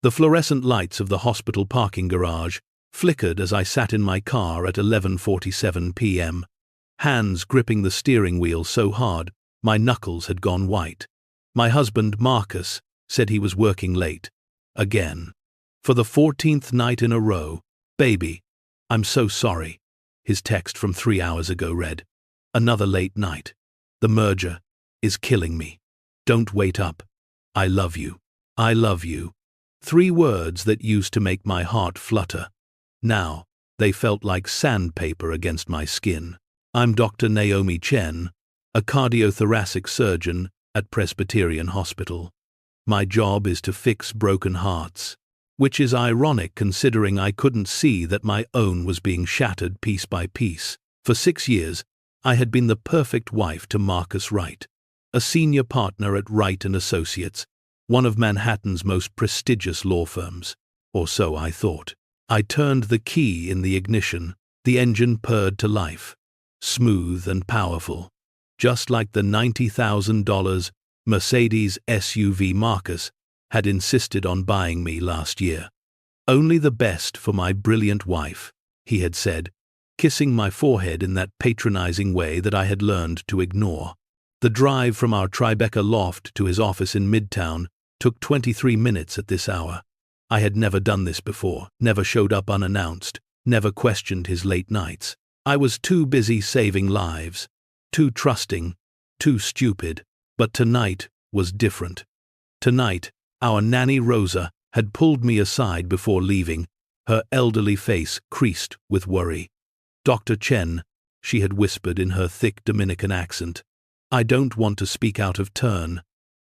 The fluorescent lights of the hospital parking garage flickered as I sat in my car at 11:47 p.m., hands gripping the steering wheel so hard my knuckles had gone white. My husband, Marcus, said he was working late. Again. For the 14th night in a row. "Baby, I'm so sorry," his text from 3 hours ago read. "Another late night. The merger is killing me. Don't wait up. I love you. I love you." 3 words that used to make my heart flutter. Now, they felt like sandpaper against my skin. I'm Dr. Naomi Chen, a cardiothoracic surgeon at Presbyterian Hospital. My job is to fix broken hearts, which is ironic considering I couldn't see that my own was being shattered piece by piece. For 6 years, I had been the perfect wife to Marcus Wright, a senior partner at Wright Associates, one of Manhattan's most prestigious law firms. Or so I thought. I turned the key in the ignition, the engine purred to life, smooth and powerful, just like the $90,000 Mercedes SUV Marcus had insisted on buying me last year. "Only the best for my brilliant wife," he had said, kissing my forehead in that patronizing way that I had learned to ignore. The drive from our Tribeca loft to his office in Midtown took 23 minutes at this hour. I had never done this before, never showed up unannounced, never questioned his late nights. I was too busy saving lives, too trusting, too stupid. But tonight was different. Tonight, our nanny Rosa had pulled me aside before leaving, her elderly face creased with worry. "Dr. Chen," she had whispered in her thick Dominican accent, "I don't want to speak out of turn,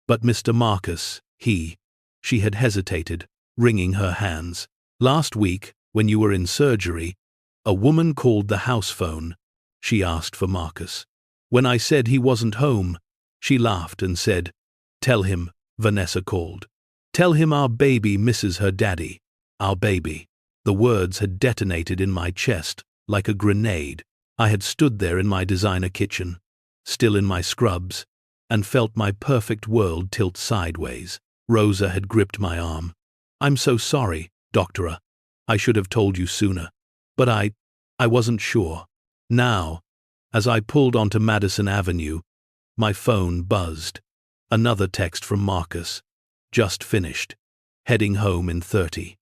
but Mr. Marcus, she had hesitated, wringing her hands. "Last week, when you were in surgery, a woman called the house phone. She asked for Marcus. When I said he wasn't home, she laughed and said, 'Tell him,' Vanessa called. 'Tell him our baby misses her daddy. Our baby.'" The words had detonated in my chest like a grenade. I had stood there in my designer kitchen, still in my scrubs, and felt my perfect world tilt sideways. Rosa had gripped my arm. "I'm so sorry, Doctora. I should have told you sooner. But I wasn't sure." Now, as I pulled onto Madison Avenue, my phone buzzed. Another text from Marcus. "Just finished. Heading home in 30.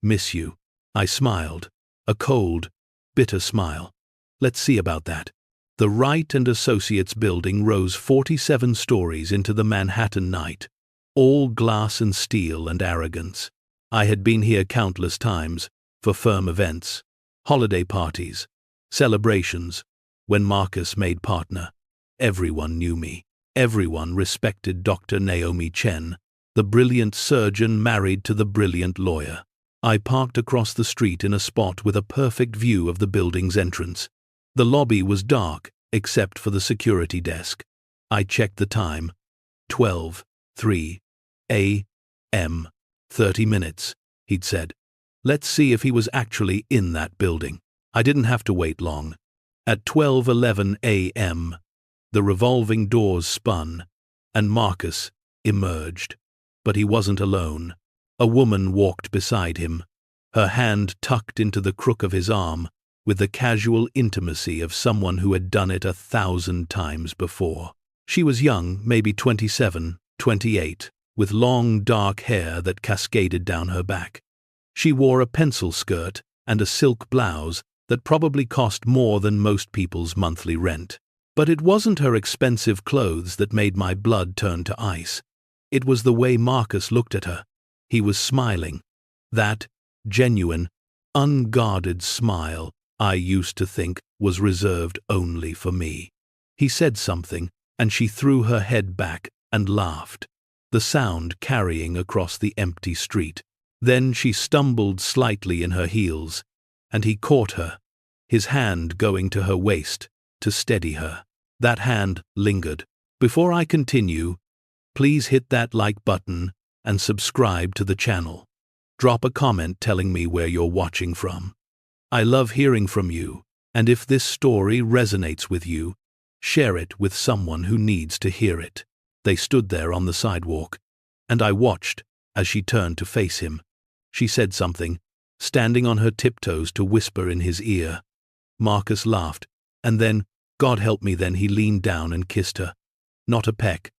Miss you." I smiled. A cold, bitter smile. Let's see about that. The Wright and Associates building rose 47 stories into the Manhattan night, all glass and steel and arrogance. I had been here countless times, for firm events, holiday parties, celebrations. When Marcus made partner, everyone knew me. Everyone respected Dr. Naomi Chen, the brilliant surgeon married to the brilliant lawyer. I parked across the street in a spot with a perfect view of the building's entrance. The lobby was dark, except for the security desk. I checked the time. 12:03 a.m. 30 minutes, he'd said. Let's see if he was actually in that building. I didn't have to wait long. At 12:11 a.m., the revolving doors spun, and Marcus emerged. But he wasn't alone. A woman walked beside him, her hand tucked into the crook of his arm, with the casual intimacy of someone who had done it 1,000 times before. She was young, maybe 27, 28, with long dark hair that cascaded down her back. She wore a pencil skirt and a silk blouse that probably cost more than most people's monthly rent. But it wasn't her expensive clothes that made my blood turn to ice. It was the way Marcus looked at her. He was smiling. That genuine, unguarded smile I used to think was reserved only for me. He said something, and she threw her head back and laughed, the sound carrying across the empty street. Then she stumbled slightly in her heels, and he caught her, his hand going to her waist to steady her. That hand lingered. Before I continue, please hit that like button and subscribe to the channel. Drop a comment telling me where you're watching from. I love hearing from you, and if this story resonates with you, share it with someone who needs to hear it. They stood there on the sidewalk, and I watched as she turned to face him. She said something, standing on her tiptoes to whisper in his ear. Marcus laughed, and then, God help me, then he leaned down and kissed her. Not a peck,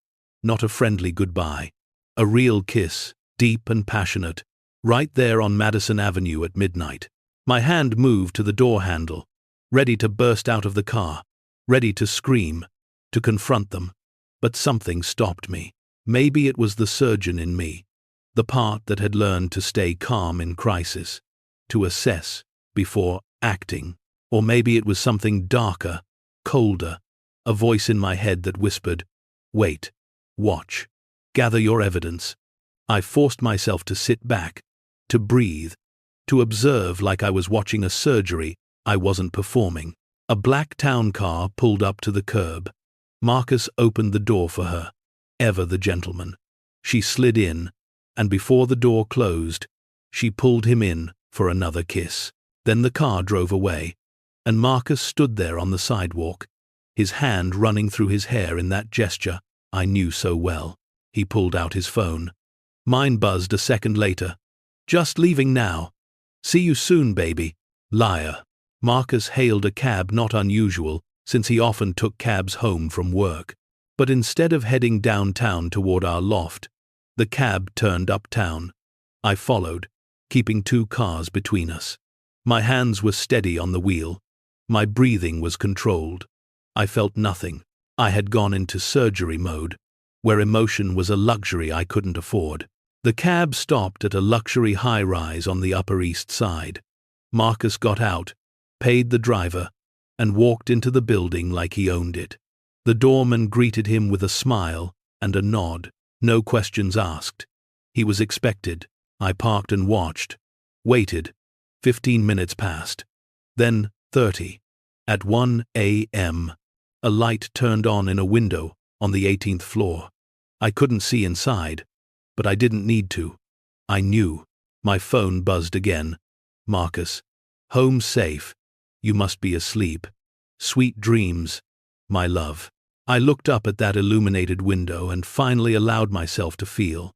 not a friendly goodbye. A real kiss, deep and passionate, right there on Madison Avenue at midnight. My hand moved to the door handle, ready to burst out of the car, ready to scream, to confront them. But something stopped me. Maybe it was the surgeon in me, the part that had learned to stay calm in crisis, to assess before acting. Or maybe it was something darker, colder, a voice in my head that whispered, "Wait, watch, gather your evidence." I forced myself to sit back, to breathe, to observe like I was watching a surgery I wasn't performing. A black town car pulled up to the curb. Marcus opened the door for her, ever the gentleman. She slid in, and before the door closed, she pulled him in for another kiss. Then the car drove away, and Marcus stood there on the sidewalk, his hand running through his hair in that gesture I knew so well. He pulled out his phone. Mine buzzed a second later. "Just leaving now. See you soon, baby." Liar. Marcus hailed a cab, not unusual, since he often took cabs home from work. But instead of heading downtown toward our loft, the cab turned uptown. I followed, keeping 2 cars between us. My hands were steady on the wheel. My breathing was controlled. I felt nothing. I had gone into surgery mode, where emotion was a luxury I couldn't afford. The cab stopped at a luxury high-rise on the Upper East Side. Marcus got out, paid the driver, and walked into the building like he owned it. The doorman greeted him with a smile and a nod, no questions asked. He was expected. I parked and watched. Waited. 15 minutes passed. Then 30. At 1 a.m., a light turned on in a window on the 18th floor. I couldn't see inside, but I didn't need to. I knew. My phone buzzed again. "Marcus, home safe. You must be asleep. Sweet dreams, my love." I looked up at that illuminated window and finally allowed myself to feel.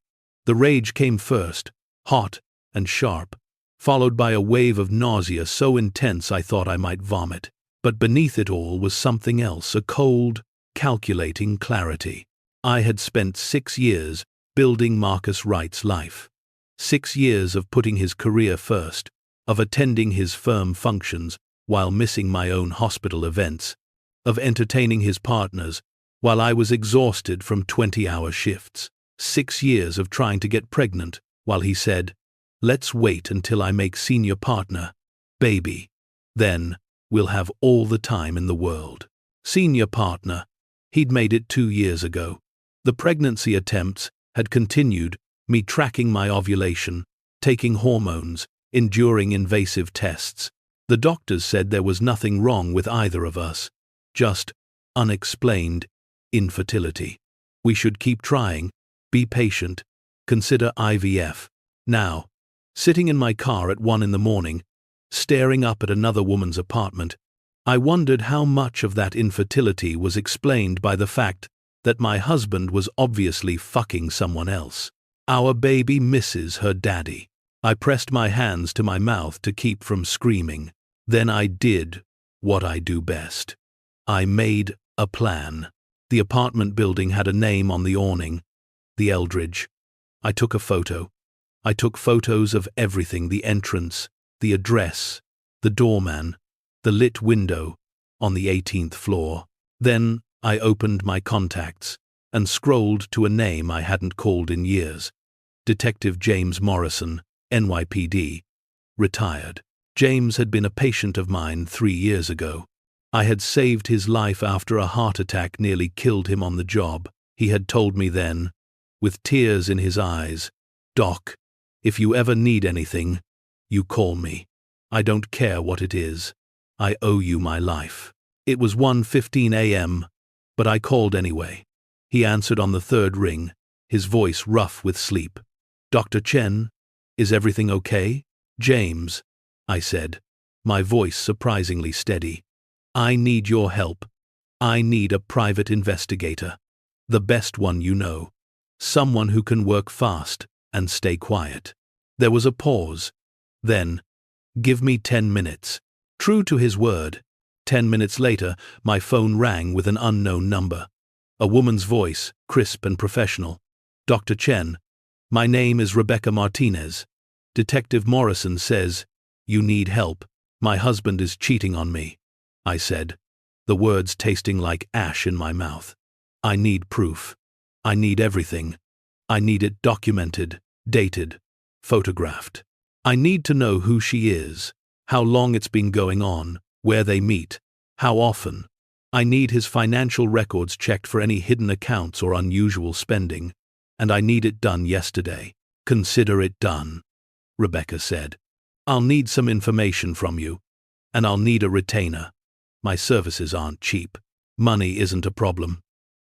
The rage came first, hot and sharp, followed by a wave of nausea so intense I thought I might vomit. But beneath it all was something else, a cold, calculating clarity. I had spent 6 years building Marcus Wright's life. 6 years of putting his career first, of attending his firm functions while missing my own hospital events, of entertaining his partners while I was exhausted from 20-hour shifts. 6 years of trying to get pregnant while he said, "Let's wait until I make senior partner, baby. Then we'll have all the time in the world." Senior partner. He'd made it 2 years ago. The pregnancy attempts had continued, me tracking my ovulation, taking hormones, enduring invasive tests. The doctors said there was nothing wrong with either of us, just unexplained infertility. We should keep trying, be patient, consider IVF. Now, sitting in my car at 1 in the morning, staring up at another woman's apartment, I wondered how much of that infertility was explained by the fact that my husband was obviously fucking someone else. Our baby misses her daddy. I pressed my hands to my mouth to keep from screaming. Then I did what I do best. I made a plan. The apartment building had a name on the awning, the Eldridge. I took a photo. I took photos of everything: the entrance, the address, the doorman, the lit window on the 18th floor. Then I opened my contacts and scrolled to a name I hadn't called in years. Detective James Morrison, NYPD, retired. James had been a patient of mine 3 years ago. I had saved his life after a heart attack nearly killed him on the job. He had told me then, with tears in his eyes, "Doc, if you ever need anything, you call me. I don't care what it is. I owe you my life." It was 1:15 a.m., but I called anyway. He answered on the 3rd ring, his voice rough with sleep. "Dr. Chen, is everything okay?" "James," I said, my voice surprisingly steady. "I need your help. I need a private investigator. The best one you know. Someone who can work fast and stay quiet." There was a pause. Then, "Give me 10 minutes." True to his word, 10 minutes later, my phone rang with an unknown number. A woman's voice, crisp and professional. "Dr. Chen, my name is Rebecca Martinez. Detective Morrison says, you need help. My husband is cheating on me," I said, the words tasting like ash in my mouth. "I need proof. I need everything. I need it documented, dated, photographed. I need to know who she is, how long it's been going on, where they meet, how often. I need his financial records checked for any hidden accounts or unusual spending, and I need it done yesterday. Consider it done," Rebecca said. "I'll need some information from you, and I'll need a retainer. My services aren't cheap. Money isn't a problem."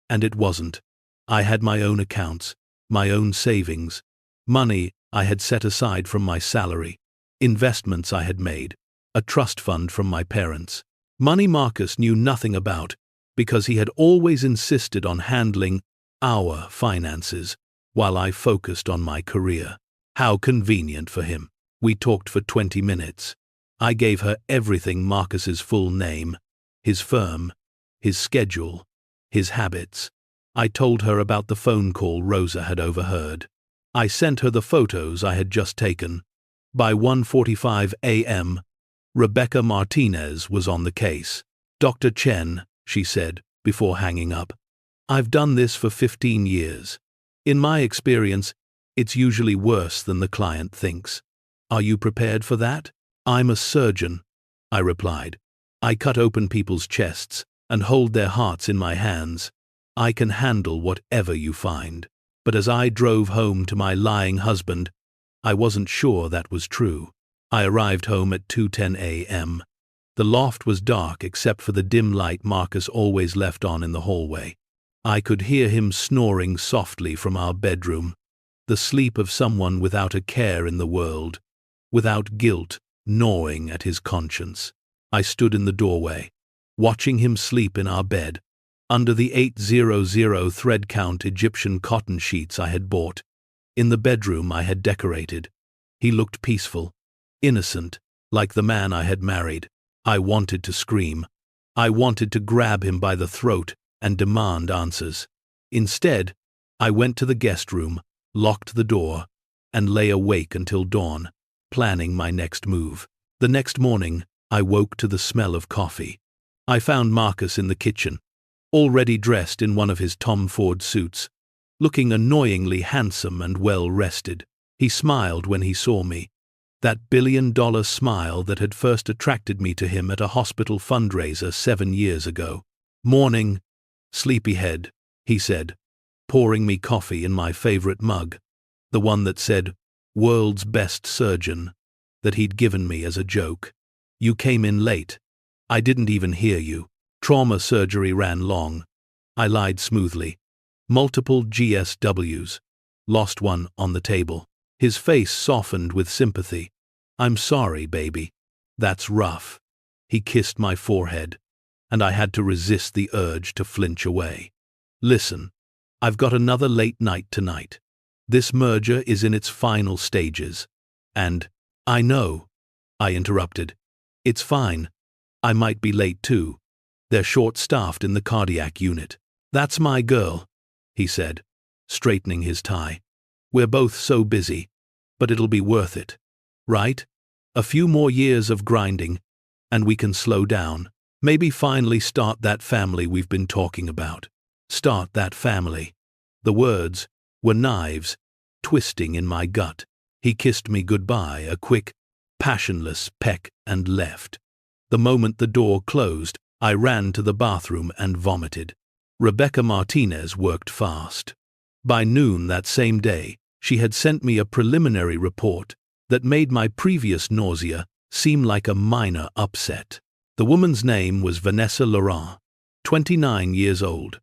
And it wasn't. I had my own accounts, my own savings, money I had set aside from my salary, investments I had made, a trust fund from my parents. Money Marcus knew nothing about, because he had always insisted on handling our finances while I focused on my career. How convenient for him. We talked for 20 minutes. I gave her everything: Marcus's full name, his firm, his schedule, his habits. I told her about the phone call Rosa had overheard. I sent her the photos I had just taken. By 1:45 a.m., Rebecca Martinez was on the case. "Dr. Chen," she said, before hanging up, "I've done this for 15 years. In my experience, it's usually worse than the client thinks. Are you prepared for that?" "I'm a surgeon," I replied. "I cut open people's chests and hold their hearts in my hands. I can handle whatever you find." But as I drove home to my lying husband, I wasn't sure that was true. I arrived home at 2:10 a.m. The loft was dark except for the dim light Marcus always left on in the hallway. I could hear him snoring softly from our bedroom, the sleep of someone without a care in the world, without guilt gnawing at his conscience. I stood in the doorway, watching him sleep in our bed, under the 800 thread count Egyptian cotton sheets I had bought. In the bedroom I had decorated, he looked peaceful, innocent, like the man I had married. I wanted to scream. I wanted to grab him by the throat and demand answers. Instead, I went to the guest room, locked the door, and lay awake until dawn, planning my next move. The next morning, I woke to the smell of coffee. I found Marcus in the kitchen, already dressed in one of his Tom Ford suits, looking annoyingly handsome and well-rested. He smiled when he saw me, that billion-dollar smile that had first attracted me to him at a hospital fundraiser 7 years ago. "Morning, sleepyhead," he said, pouring me coffee in my favorite mug, the one that said, "World's Best Surgeon," that he'd given me as a joke. "You came in late. I didn't even hear you. Trauma surgery ran long." I lied smoothly. "Multiple GSWs. Lost one on the table." His face softened with sympathy. "I'm sorry, baby. That's rough." He kissed my forehead, and I had to resist the urge to flinch away. "Listen, I've got another late night tonight. This merger is in its final stages. And—" "I know," I interrupted. "It's fine. I might be late too. They're short-staffed in the cardiac unit." "That's my girl," he said, straightening his tie. "We're both so busy, but it'll be worth it. Right? A few more years of grinding, and we can slow down. Maybe finally start that family we've been talking about. Start that family." The words were knives twisting in my gut. He kissed me goodbye, a quick, passionless peck, and left. The moment the door closed, I ran to the bathroom and vomited. Rebecca Martinez worked fast. By noon that same day, she had sent me a preliminary report that made my previous nausea seem like a minor upset. The woman's name was Vanessa Laurent, 29 years old,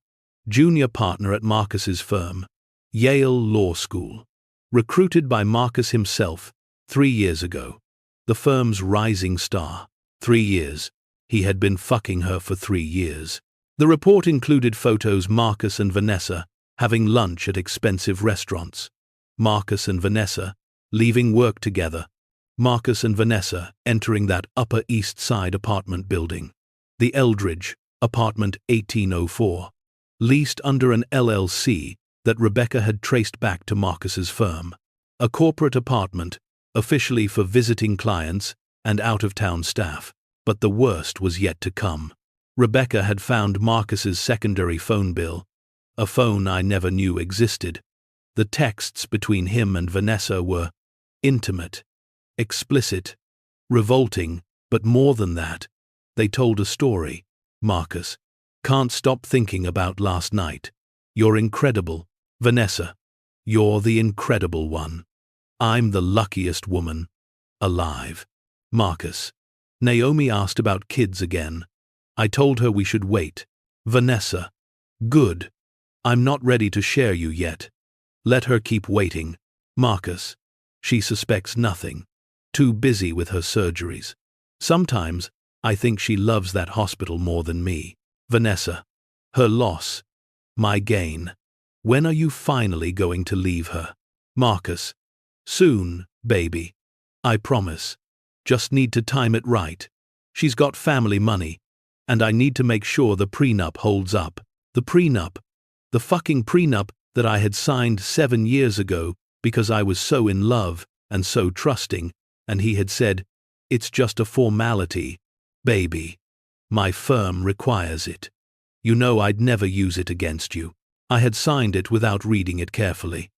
junior partner at Marcus's firm, Yale Law School, recruited by Marcus himself 3 years ago, the firm's rising star. 3 years. He had been fucking her for 3 years. The report included photos Marcus and Vanessa having lunch at expensive restaurants. Marcus and Vanessa leaving work together. Marcus and Vanessa entering that Upper East Side apartment building. The Eldridge, apartment 1804. Leased under an LLC that Rebecca had traced back to Marcus's firm. A corporate apartment, officially for visiting clients and out-of-town staff. But the worst was yet to come. Rebecca had found Marcus's secondary phone bill, a phone I never knew existed. The texts between him and Vanessa were intimate, explicit, revolting, but more than that, they told a story. Marcus, can't stop thinking about last night. You're incredible. Vanessa, you're the incredible one. I'm the luckiest woman alive. Marcus, Naomi asked about kids again. I told her we should wait. Vanessa, good. I'm not ready to share you yet. Let her keep waiting. Marcus, she suspects nothing. Too busy with her surgeries. Sometimes, I think she loves that hospital more than me. Vanessa, her loss, my gain. When are you finally going to leave her? Marcus, soon, baby. I promise. Just need to time it right. She's got family money, and I need to make sure the prenup holds up. The prenup. The fucking prenup that I had signed 7 years ago because I was so in love and so trusting, and he had said, it's just a formality, baby. My firm requires it. You know I'd never use it against you. I had signed it without reading it carefully.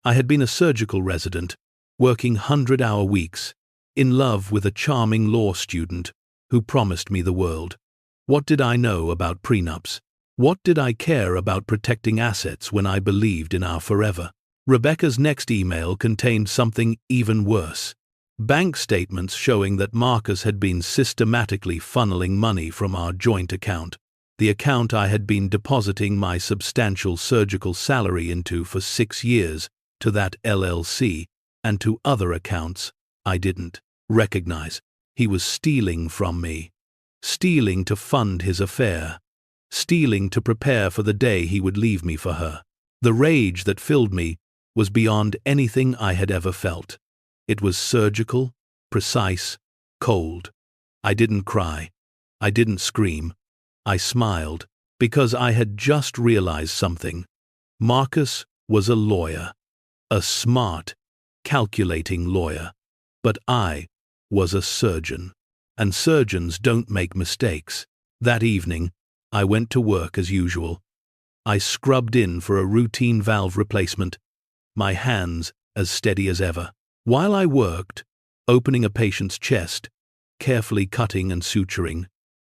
I had been a surgical resident, working 100-hour weeks, in love with a charming law student who promised me the world. What did I know about prenups? What did I care about protecting assets when I believed in our forever? Rebecca's next email contained something even worse. Bank statements showing that Marcus had been systematically funneling money from our joint account, the account I had been depositing my substantial surgical salary into for 6 years, to that LLC, and to other accounts I didn't recognize. He was stealing from me. Stealing to fund his affair. Stealing to prepare for the day he would leave me for her. The rage that filled me was beyond anything I had ever felt. It was surgical, precise, cold. I didn't cry. I didn't scream. I smiled, because I had just realized something. Marcus was a lawyer. A smart, calculating lawyer. But I was a surgeon. And surgeons don't make mistakes. That evening, I went to work as usual. I scrubbed in for a routine valve replacement, my hands as steady as ever. While I worked, opening a patient's chest, carefully cutting and suturing,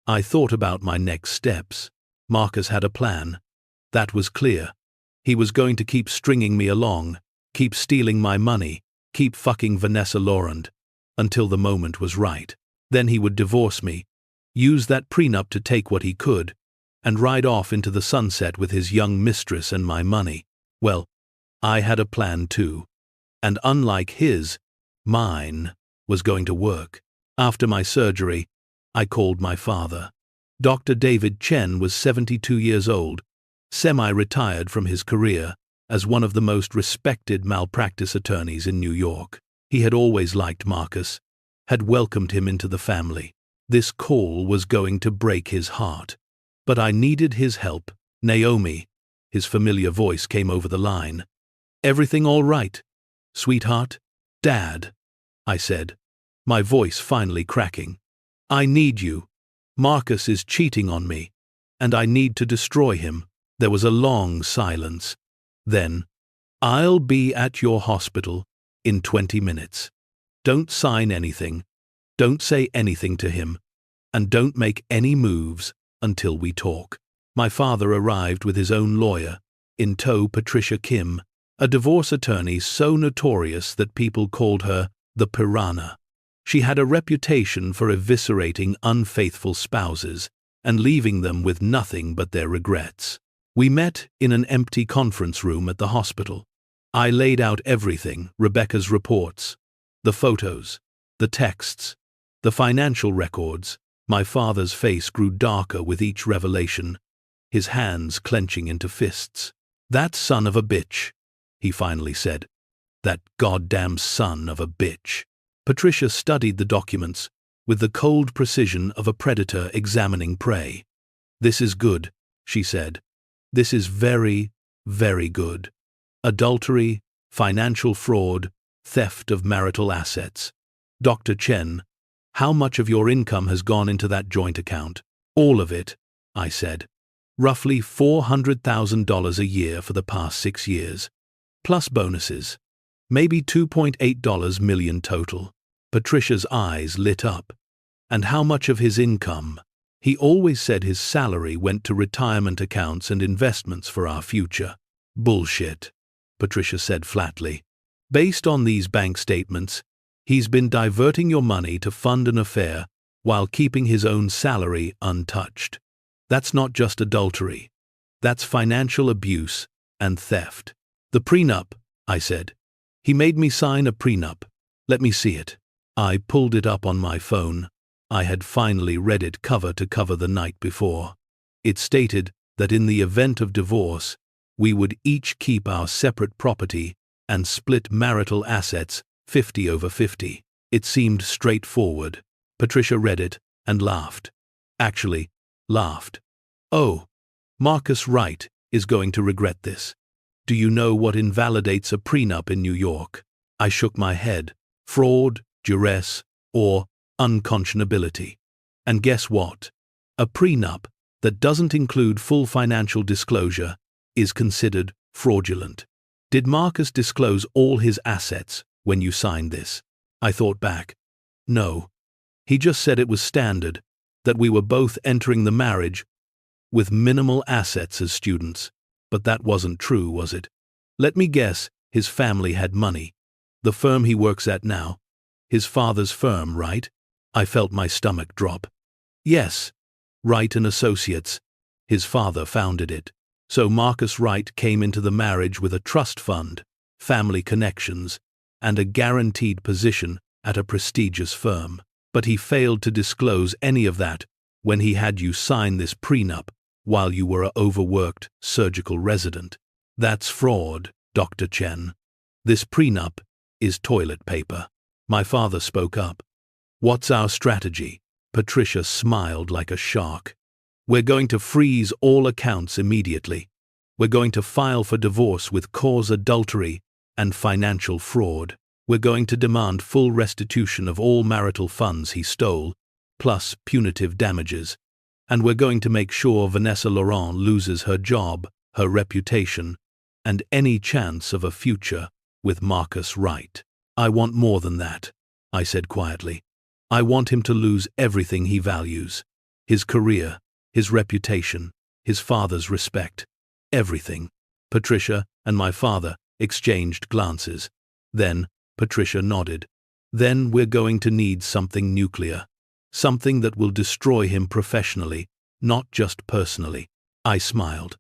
I thought about my next steps. Marcus had a plan. That was clear. He was going to keep stringing me along, keep stealing my money, keep fucking Vanessa Laurent, until the moment was right. Then he would divorce me, use that prenup to take what he could, and ride off into the sunset with his young mistress and my money. Well, I had a plan too. And unlike his, mine was going to work. After my surgery, I called my father. Dr. David Chen was 72 years old, semi-retired from his career as one of the most respected malpractice attorneys in New York. He had always liked Marcus, had welcomed him into the family. This call was going to break his heart. But I needed his help. Naomi, his familiar voice came over the line. Everything all right, sweetheart? Dad, I said, my voice finally cracking. I need you. Marcus is cheating on me, and I need to destroy him. There was a long silence. Then, I'll be at your hospital in 20 minutes. Don't sign anything. Don't say anything to him. And don't make any moves until we talk. My father arrived with his own lawyer, in tow Patricia Kim, a divorce attorney so notorious that people called her the Piranha. She had a reputation for eviscerating unfaithful spouses and leaving them with nothing but their regrets. We met in an empty conference room at the hospital. I laid out everything, Rebecca's reports, the photos, the texts, the financial records. My father's face grew darker with each revelation, his hands clenching into fists. That son of a bitch, he finally said. That goddamn son of a bitch. Patricia studied the documents with the cold precision of a predator examining prey. "This is good," she said. "This is very, very good. Adultery, financial fraud, theft of marital assets. Dr. Chen, how much of your income has gone into that joint account?" "All of it," I said. "Roughly $400,000 a year for the past 6 years. Plus bonuses. Maybe $2.8 million total." Patricia's eyes lit up. "And how much of his income?" "He always said his salary went to retirement accounts and investments for our future." "Bullshit," Patricia said flatly. "Based on these bank statements, he's been diverting your money to fund an affair while keeping his own salary untouched. That's not just adultery. That's financial abuse and theft." "The prenup," I said. "He made me sign a prenup. Let me see it." I pulled it up on my phone. I had finally read it cover to cover the night before. It stated that in the event of divorce, we would each keep our separate property and split marital assets 50/50. It seemed straightforward. Patricia read it and laughed. Actually, laughed. "Oh, Marcus Wright is going to regret this. Do you know what invalidates a prenup in New York?" I shook my head. "Fraud, duress, or unconscionability. And guess what? A prenup that doesn't include full financial disclosure is considered fraudulent." "Did Marcus disclose all his assets when you signed this?" I thought back. "No. He just said it was standard, that we were both entering the marriage with minimal assets as students. But that wasn't true, was it? Let me guess, his family had money. The firm he works at now. His father's firm, right?" I felt my stomach drop. "Yes, Wright Associates. His father founded it. So Marcus Wright came into the marriage with a trust fund, family connections, and a guaranteed position at a prestigious firm. But he failed to disclose any of that when he had you sign this prenup while you were an overworked surgical resident. That's fraud, Dr. Chen. This prenup is toilet paper." My father spoke up. "What's our strategy?" Patricia smiled like a shark. "We're going to freeze all accounts immediately. We're going to file for divorce with cause adultery and financial fraud. We're going to demand full restitution of all marital funds he stole, plus punitive damages. And we're going to make sure Vanessa Laurent loses her job, her reputation, and any chance of a future with Marcus Wright. I want more than that," I said quietly. "I want him to lose everything he values. His career, his reputation, his father's respect. Everything." Patricia and my father exchanged glances. Then Patricia nodded. "Then we're going to need something nuclear. Something that will destroy him professionally, not just personally." I smiled.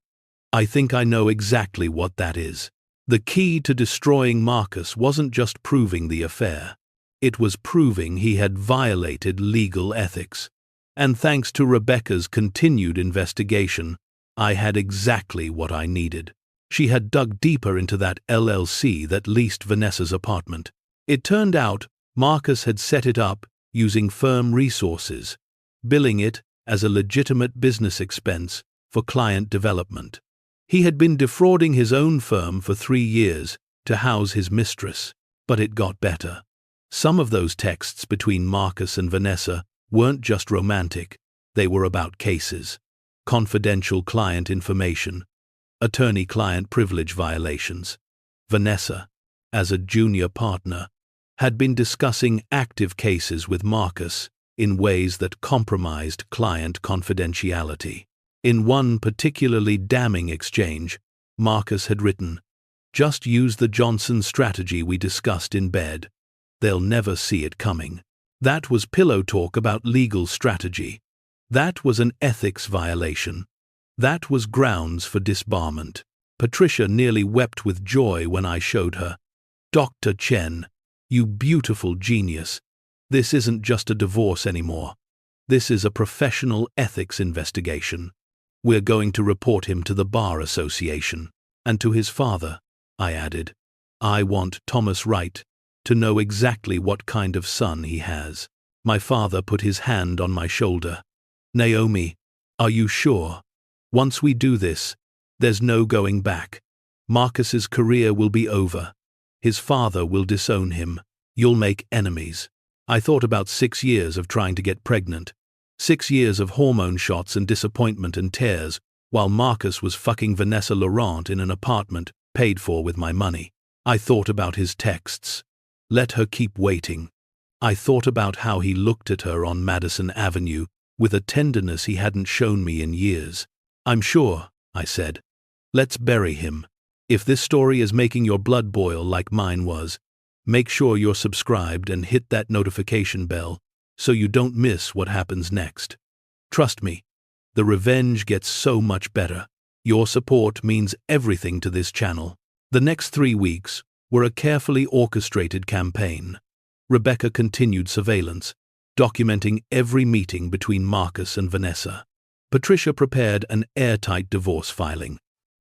"I think I know exactly what that is." The key to destroying Marcus wasn't just proving the affair. It was proving he had violated legal ethics. And thanks to Rebecca's continued investigation, I had exactly what I needed. She had dug deeper into that LLC that leased Vanessa's apartment. It turned out Marcus had set it up using firm resources, billing it as a legitimate business expense for client development. He had been defrauding his own firm for 3 years to house his mistress, but it got better. Some of those texts between Marcus and Vanessa weren't just romantic, they were about cases, confidential client information, attorney-client privilege violations. Vanessa, as a junior partner, had been discussing active cases with Marcus in ways that compromised client confidentiality. In one particularly damning exchange, Marcus had written, "Just use the Johnson strategy we discussed in bed. They'll never see it coming." That was pillow talk about legal strategy. That was an ethics violation. That was grounds for disbarment. Patricia nearly wept with joy when I showed her. "Dr. Chen, you beautiful genius. This isn't just a divorce anymore. This is a professional ethics investigation. We're going to report him to the Bar Association. And to his father," I added. I want Thomas Wright to know exactly what kind of son he has. My father put his hand on my shoulder. Naomi, are you sure? Once we do this, there's no going back. Marcus's career will be over. His father will disown him. You'll make enemies. I thought about 6 years of trying to get pregnant. 6 years of hormone shots and disappointment and tears, while Marcus was fucking Vanessa Laurent in an apartment paid for with my money. I thought about his texts. Let her keep waiting. I thought about how he looked at her on Madison Avenue with a tenderness he hadn't shown me in years. I'm sure, I said. Let's bury him. If this story is making your blood boil like mine was, make sure you're subscribed and hit that notification bell so you don't miss what happens next. Trust me, the revenge gets so much better. Your support means everything to this channel. The next 3 weeks were a carefully orchestrated campaign. Rebecca continued surveillance, documenting every meeting between Marcus and Vanessa. Patricia prepared an airtight divorce filing.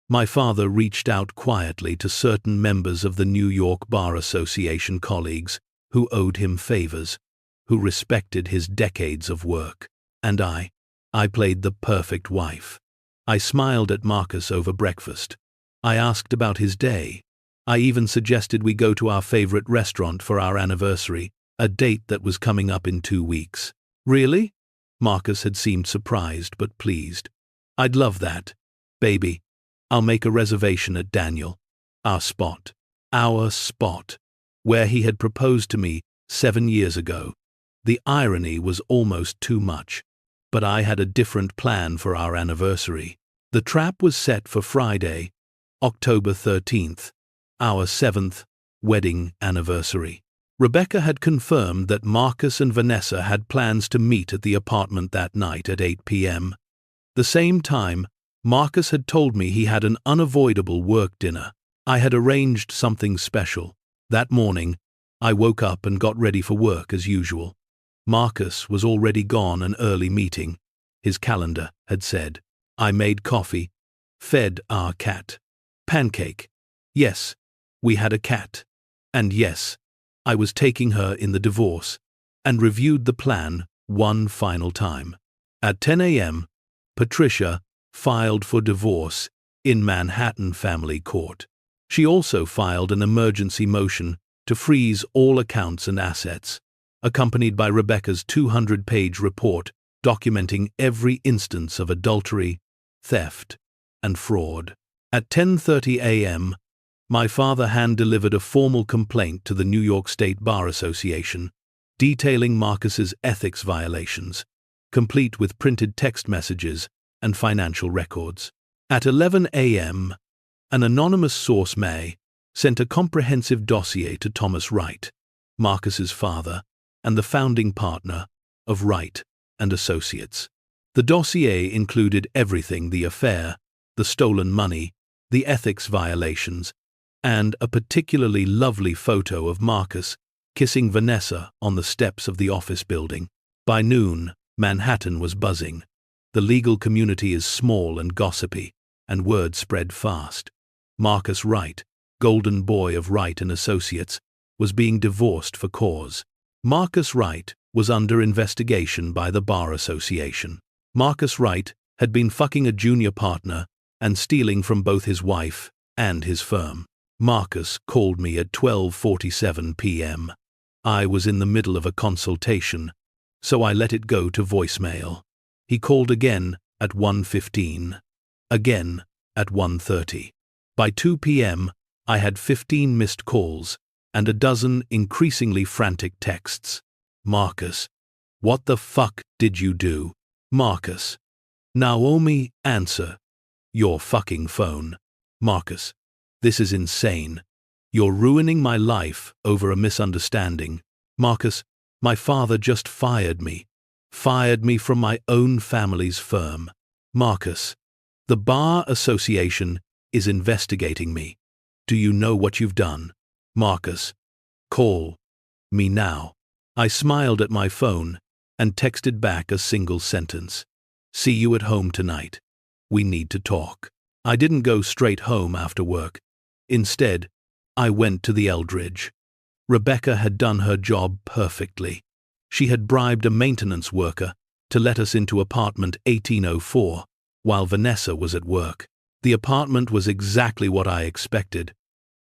My father reached out quietly to certain members of the New York Bar Association colleagues who owed him favors, who respected his decades of work. And I played the perfect wife. I smiled at Marcus over breakfast. I asked about his day. I even suggested we go to our favorite restaurant for our anniversary, a date that was coming up in 2 weeks. Really? Marcus had seemed surprised but pleased. I'd love that. Baby, I'll make a reservation at Daniel. Our spot, where he had proposed to me 7 years ago. The irony was almost too much. But I had a different plan for our anniversary. The trap was set for Friday, October 13th, our 7th wedding anniversary. Rebecca had confirmed that Marcus and Vanessa had plans to meet at the apartment that night at 8 p.m. The same time, Marcus had told me he had an unavoidable work dinner. I had arranged something special. That morning, I woke up and got ready for work as usual. Marcus was already gone an early meeting. His calendar had said. I made coffee, fed our cat. Pancake. Yes, we had a cat. And yes, I was taking her in the divorce, and reviewed the plan one final time. At 10 a.m., Patricia filed for divorce in Manhattan Family Court. She also filed an emergency motion to freeze all accounts and assets, accompanied by Rebecca's 200-page report documenting every instance of adultery, theft, and fraud. At 10:30 a.m., my father hand-delivered a formal complaint to the New York State Bar Association, detailing Marcus's ethics violations, complete with printed text messages and financial records. At 11 a.m., an anonymous source sent a comprehensive dossier to Thomas Wright, Marcus's father, and the founding partner of Wright Associates. The dossier included everything: the affair, the stolen money, the ethics violations, and a particularly lovely photo of Marcus kissing Vanessa on the steps of the office building. By noon, Manhattan was buzzing. The legal community is small and gossipy, and word spread fast. Marcus Wright, golden boy of Wright Associates, was being divorced for cause. Marcus Wright was under investigation by the Bar Association. Marcus Wright had been fucking a junior partner and stealing from both his wife and his firm. Marcus called me at 12:47 p.m. I was in the middle of a consultation, so I let it go to voicemail. He called again at 1:15, again at 1:30. By 2 p.m., I had 15 missed calls and a dozen increasingly frantic texts. Marcus, what the fuck did you do? Marcus. Naomi, answer your fucking phone. Marcus, this is insane. You're ruining my life over a misunderstanding. Marcus, my father just fired me from my own family's firm. Marcus, the Bar Association is investigating me. Do you know what you've done? Marcus, call me now. I smiled at my phone and texted back a single sentence. See you at home tonight. We need to talk. I didn't go straight home after work. Instead, I went to the Eldridge. Rebecca had done her job perfectly. She had bribed a maintenance worker to let us into apartment 1804 while Vanessa was at work. The apartment was exactly what I expected.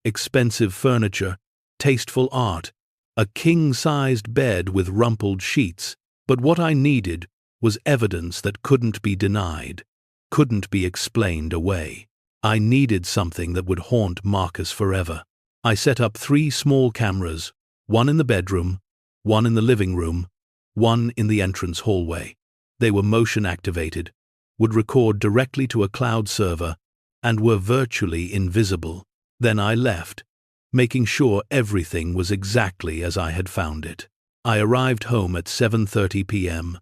Expensive furniture, tasteful art, a king-sized bed with rumpled sheets, but what I needed was evidence that couldn't be denied, couldn't be explained away. I needed something that would haunt Marcus forever. I set up 3 small cameras, one in the bedroom, one in the living room, one in the entrance hallway. They were motion-activated, would record directly to a cloud server, and were virtually invisible. Then I left, making sure everything was exactly as I had found it. I arrived home at 7:30 p.m.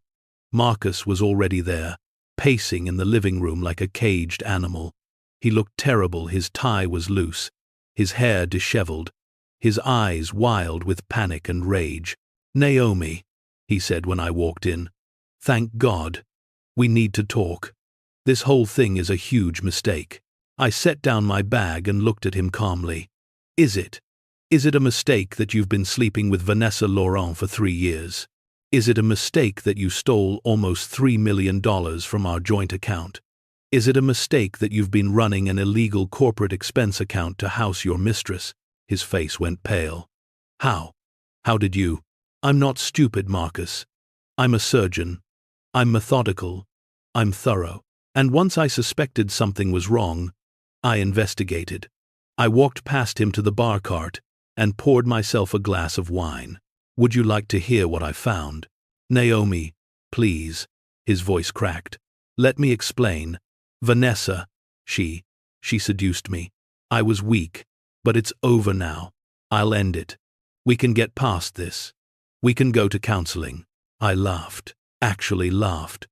Marcus was already there, pacing in the living room like a caged animal. He looked terrible. His tie was loose, his hair disheveled, his eyes wild with panic and rage. "Naomi," he said when I walked in, "thank God. We need to talk. This whole thing is a huge mistake." I set down my bag and looked at him calmly. Is it a mistake that you've been sleeping with Vanessa Laurent for 3 years? Is it a mistake that you stole almost $3 million from our joint account? Is it a mistake that you've been running an illegal corporate expense account to house your mistress? His face went pale. How did you? I'm not stupid, Marcus. I'm a surgeon. I'm methodical. I'm thorough. And once I suspected something was wrong, I investigated. I walked past him to the bar cart and poured myself a glass of wine. Would you like to hear what I found? Naomi, please. His voice cracked. Let me explain. Vanessa, she seduced me. I was weak, but it's over now. I'll end it. We can get past this. We can go to counseling. I laughed. Actually laughed.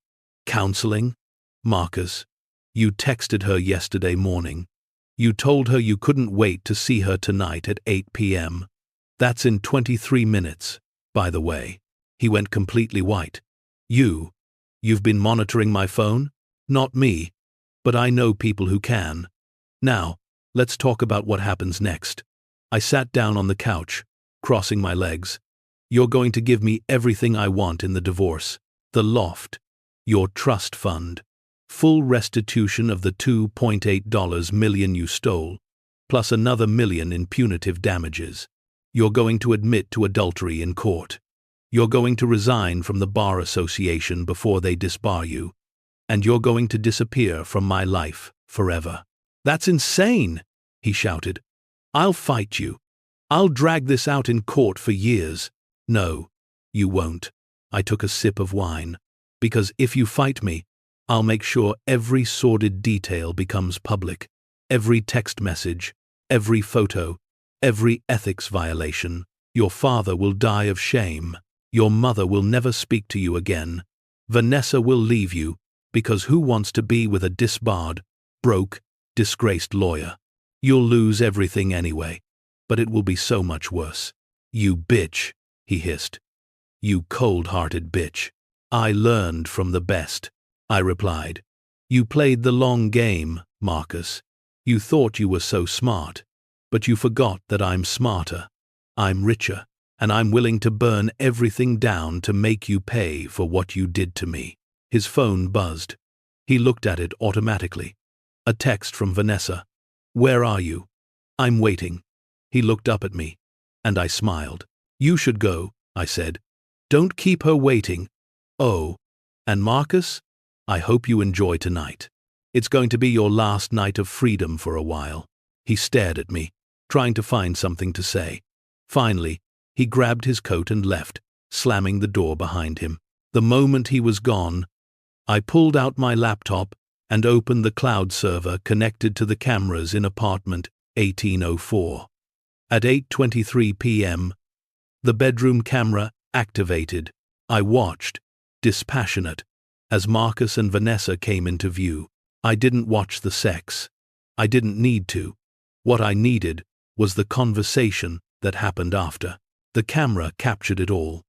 Counseling? Marcus, you texted her yesterday morning. You told her you couldn't wait to see her tonight at 8 p.m. That's in 23 minutes, by the way. He went completely white. You've been monitoring my phone? Not me, but I know people who can. Now, let's talk about what happens next. I sat down on the couch, crossing my legs. You're going to give me everything I want in the divorce. The loft, your trust fund, full restitution of the $2.8 million you stole, plus another $1 million in punitive damages. You're going to admit to adultery in court. You're going to resign from the Bar Association before they disbar you. And you're going to disappear from my life forever. That's insane, he shouted. I'll fight you. I'll drag this out in court for years. No, you won't. I took a sip of wine. Because if you fight me, I'll make sure every sordid detail becomes public. Every text message, every photo, every ethics violation. Your father will die of shame. Your mother will never speak to you again. Vanessa will leave you, because who wants to be with a disbarred, broke, disgraced lawyer? You'll lose everything anyway, but it will be so much worse. You bitch, he hissed. You cold-hearted bitch. I learned from the best, I replied. You played the long game, Marcus. You thought you were so smart, but you forgot that I'm smarter. I'm richer, and I'm willing to burn everything down to make you pay for what you did to me. His phone buzzed. He looked at it automatically. A text from Vanessa. Where are you? I'm waiting. He looked up at me, and I smiled. You should go, I said. Don't keep her waiting. Oh, and Marcus, I hope you enjoy tonight. It's going to be your last night of freedom for a while. He stared at me, trying to find something to say. Finally, he grabbed his coat and left, slamming the door behind him. The moment he was gone, I pulled out my laptop and opened the cloud server connected to the cameras in apartment 1804. At 8:23 p.m., the bedroom camera activated. I watched, dispassionate, as Marcus and Vanessa came into view. I didn't watch the sex. I didn't need to. What I needed was the conversation that happened after. The camera captured it all.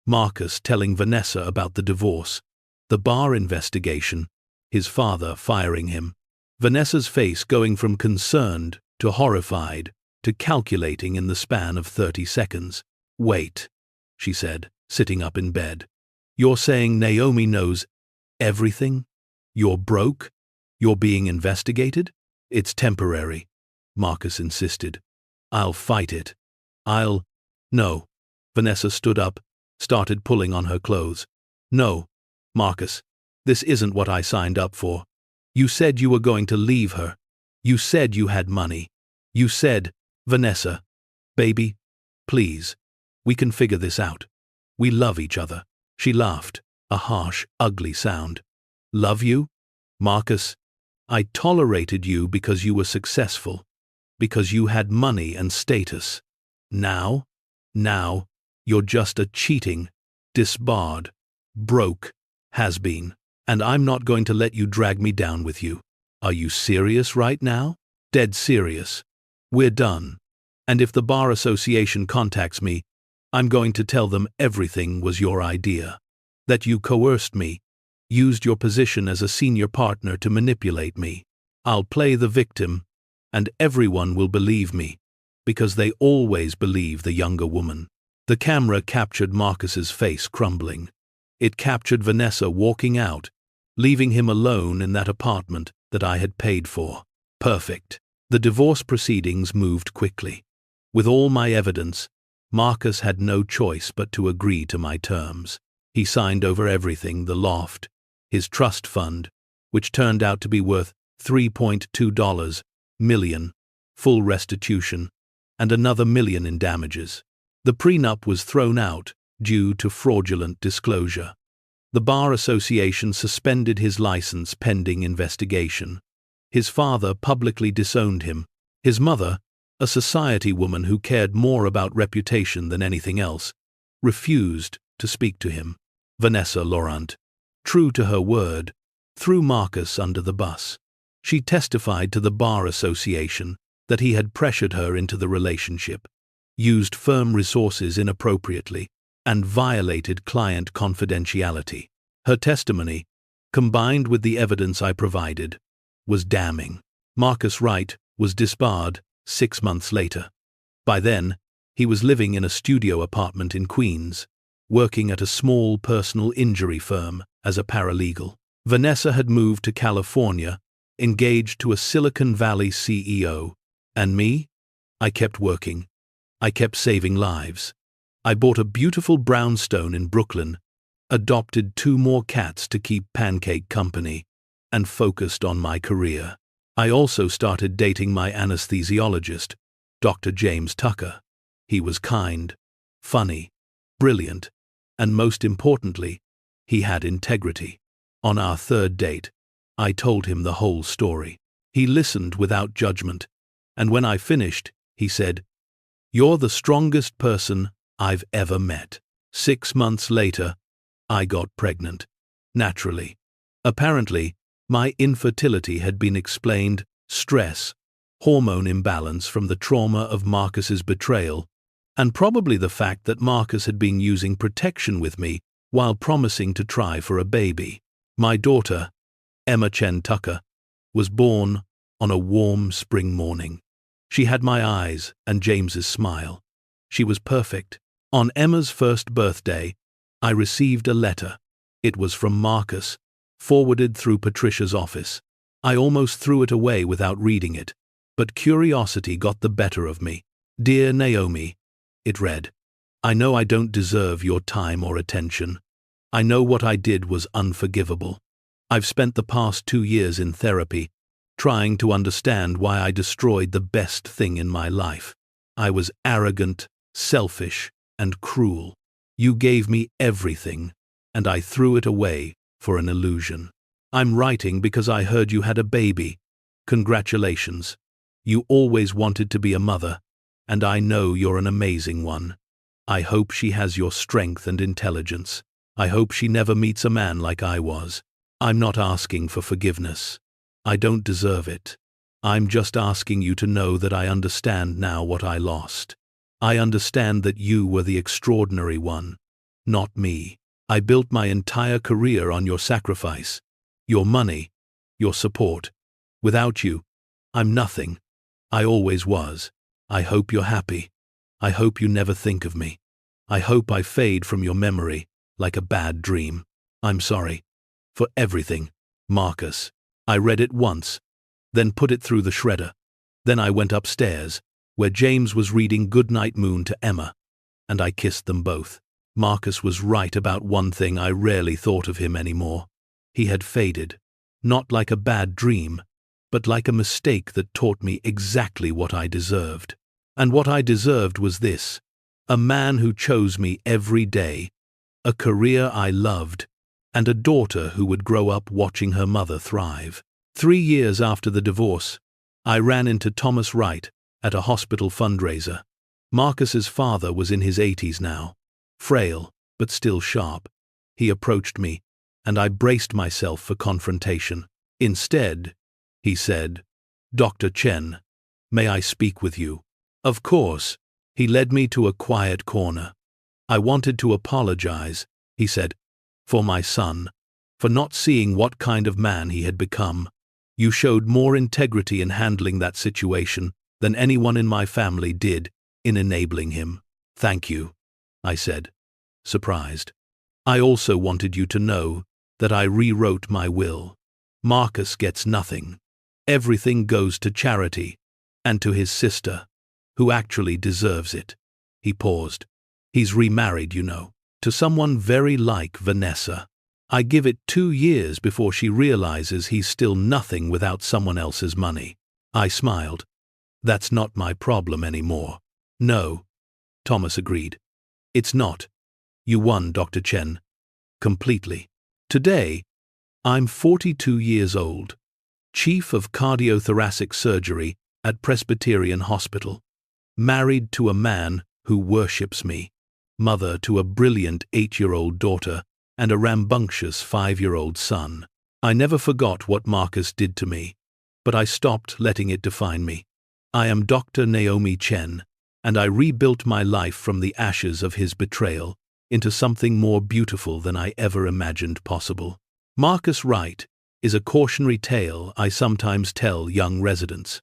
Marcus telling Vanessa about the divorce, the bar investigation, his father firing him, Vanessa's face going from concerned to horrified to calculating in the span of 30 seconds. "Wait," she said, sitting up in bed. "You're saying Naomi knows everything? You're broke? You're being investigated?" "It's temporary," Marcus insisted. "I'll fight it. No." Vanessa stood up, started pulling on her clothes. "No, Marcus, this isn't what I signed up for. You said you were going to leave her. You said you had money. You said, Vanessa, baby, please, we can figure this out. We love each other." She laughed, a harsh, ugly sound. "Love you? Marcus, I tolerated you because you were successful, because you had money and status. Now, you're just a cheating, disbarred, broke, has-been, and I'm not going to let you drag me down with you. Are you serious right now?" "Dead serious. We're done. And if the Bar Association contacts me, I'm going to tell them everything was your idea. That you coerced me, used your position as a senior partner to manipulate me. I'll play the victim, and everyone will believe me, because they always believe the younger woman." The camera captured Marcus's face crumbling. It captured Vanessa walking out, leaving him alone in that apartment that I had paid for. Perfect. The divorce proceedings moved quickly. With all my evidence, Marcus had no choice but to agree to my terms. He signed over everything: the loft, his trust fund, which turned out to be worth $3.2 million, full restitution, and another $1 million in damages. The prenup was thrown out due to fraudulent disclosure. The Bar Association suspended his license pending investigation. His father publicly disowned him. His mother, a society woman who cared more about reputation than anything else, refused to speak to him. Vanessa Laurent, true to her word, threw Marcus under the bus. She testified to the Bar Association that he had pressured her into the relationship, used firm resources inappropriately, and violated client confidentiality. Her testimony, combined with the evidence I provided, was damning. Marcus Wright was disbarred 6 months later. By then, he was living in a studio apartment in Queens, working at a small personal injury firm as a paralegal. Vanessa had moved to California, engaged to a Silicon Valley CEO. And me? I kept working. I kept saving lives. I bought a beautiful brownstone in Brooklyn, adopted 2 more cats to keep Pancake company, and focused on my career. I also started dating my anesthesiologist, Dr. James Tucker. He was kind, funny, brilliant, and most importantly, he had integrity. On our 3rd date, I told him the whole story. He listened without judgment, and when I finished, he said, "You're the strongest person I've ever met." 6 months later, I got pregnant. Naturally. Apparently, my infertility had been explained: stress, hormone imbalance from the trauma of Marcus's betrayal, and probably the fact that Marcus had been using protection with me while promising to try for a baby. My daughter, Emma Chen Tucker, was born on a warm spring morning. She had my eyes and James's smile. She was perfect. On Emma's 1st birthday, I received a letter. It was from Marcus, forwarded through Patricia's office. I almost threw it away without reading it, but curiosity got the better of me. "Dear Naomi," it read, "I know I don't deserve your time or attention. I know what I did was unforgivable. I've spent the past 2 years in therapy, trying to understand why I destroyed the best thing in my life. I was arrogant, selfish, and cruel. You gave me everything, and I threw it away for an illusion. I'm writing because I heard you had a baby. Congratulations. You always wanted to be a mother, and I know you're an amazing one. I hope she has your strength and intelligence. I hope she never meets a man like I was. I'm not asking for forgiveness. I don't deserve it. I'm just asking you to know that I understand now what I lost. I understand that you were the extraordinary one, not me. I built my entire career on your sacrifice, your money, your support. Without you, I'm nothing. I always was. I hope you're happy. I hope you never think of me. I hope I fade from your memory like a bad dream. I'm sorry. For everything, Marcus. I read it once, then put it through the shredder. Then I went upstairs, where James was reading Goodnight Moon to Emma, and I kissed them both. Marcus was right about one thing. I rarely thought of him anymore. He had faded, not like a bad dream, but like a mistake that taught me exactly what I deserved. And what I deserved was this: a man who chose me every day, a career I loved, and a daughter who would grow up watching her mother thrive. 3 years after the divorce, I ran into Thomas Wright at a hospital fundraiser. Marcus's father was in his 80s now, frail but still sharp. He approached me, and I braced myself for confrontation. Instead, he said, "Dr. Chen, may I speak with you?" Of course. He led me to a quiet corner. "I wanted to apologize," he said, "for my son, for not seeing what kind of man he had become. You showed more integrity in handling that situation than anyone in my family did in enabling him." "Thank you," I said, surprised. "I also wanted you to know that I rewrote my will. Marcus gets nothing. Everything goes to charity, and to his sister, who actually deserves it." He paused. "He's remarried, you know, to someone very like Vanessa. I give it 2 years before she realizes he's still nothing without someone else's money." I smiled. "That's not my problem anymore." "No," Thomas agreed. "It's not. You won, Dr. Chen. Completely. Today, I'm 42 years old, chief of cardiothoracic surgery at Presbyterian Hospital, married to a man who worships me, mother to a brilliant 8-year-old daughter and a rambunctious 5-year-old son. I never forgot what Marcus did to me, but I stopped letting it define me. I am Dr. Naomi Chen, and I rebuilt my life from the ashes of his betrayal into something more beautiful than I ever imagined possible. Marcus Wright is a cautionary tale I sometimes tell young residents.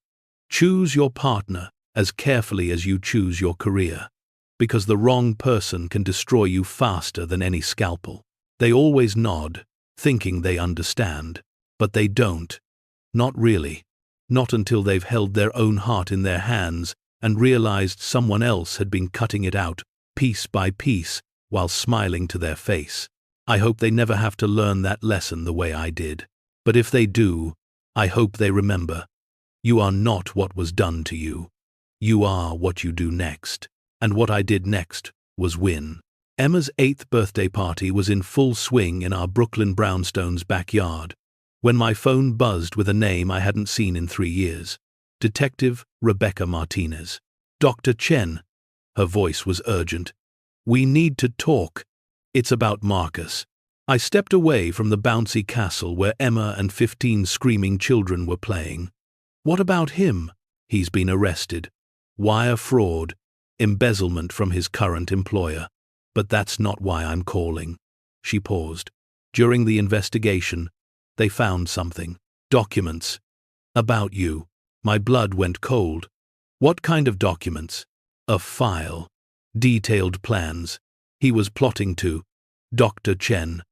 Choose your partner as carefully as you choose your career, because the wrong person can destroy you faster than any scalpel. They always nod, thinking they understand, but they don't. Not really. Not until they've held their own heart in their hands and realized someone else had been cutting it out, piece by piece, while smiling to their face. I hope they never have to learn that lesson the way I did. But if they do, I hope they remember, you are not what was done to you. You are what you do next. And what I did next was win. Emma's 8th birthday party was in full swing in our Brooklyn brownstones backyard, when my phone buzzed with a name I hadn't seen in 3 years. Detective Rebecca Martinez. "Dr. Chen." Her voice was urgent. "We need to talk. It's about Marcus." I stepped away from the bouncy castle where Emma and 15 screaming children were playing. "What about him?" "He's been arrested. Wire fraud, embezzlement from his current employer. But that's not why I'm calling." She paused. "During the investigation, they found something. Documents. About you." My blood went cold. "What kind of documents?" "A file. Detailed plans. He was plotting to." "Dr. Chen,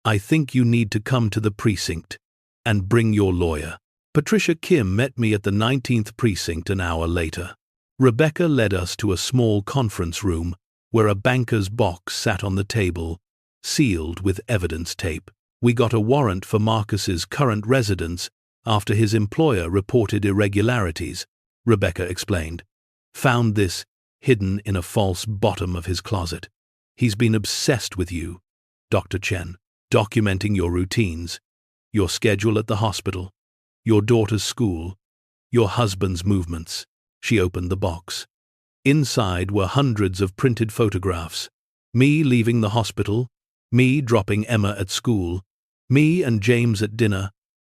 I think you need to come to the precinct and bring your lawyer." Patricia Kim met me at the 19th precinct an hour later. Rebecca led us to a small conference room where a banker's box sat on the table, sealed with evidence tape. "We got a warrant for Marcus's current residence after his employer reported irregularities," Rebecca explained. "Found this hidden in a false bottom of his closet. He's been obsessed with you, Dr. Chen, documenting your routines, your schedule at the hospital, your daughter's school, your husband's movements." She opened the box. Inside were hundreds of printed photographs. Me leaving the hospital, me dropping Emma at school, me and James at dinner,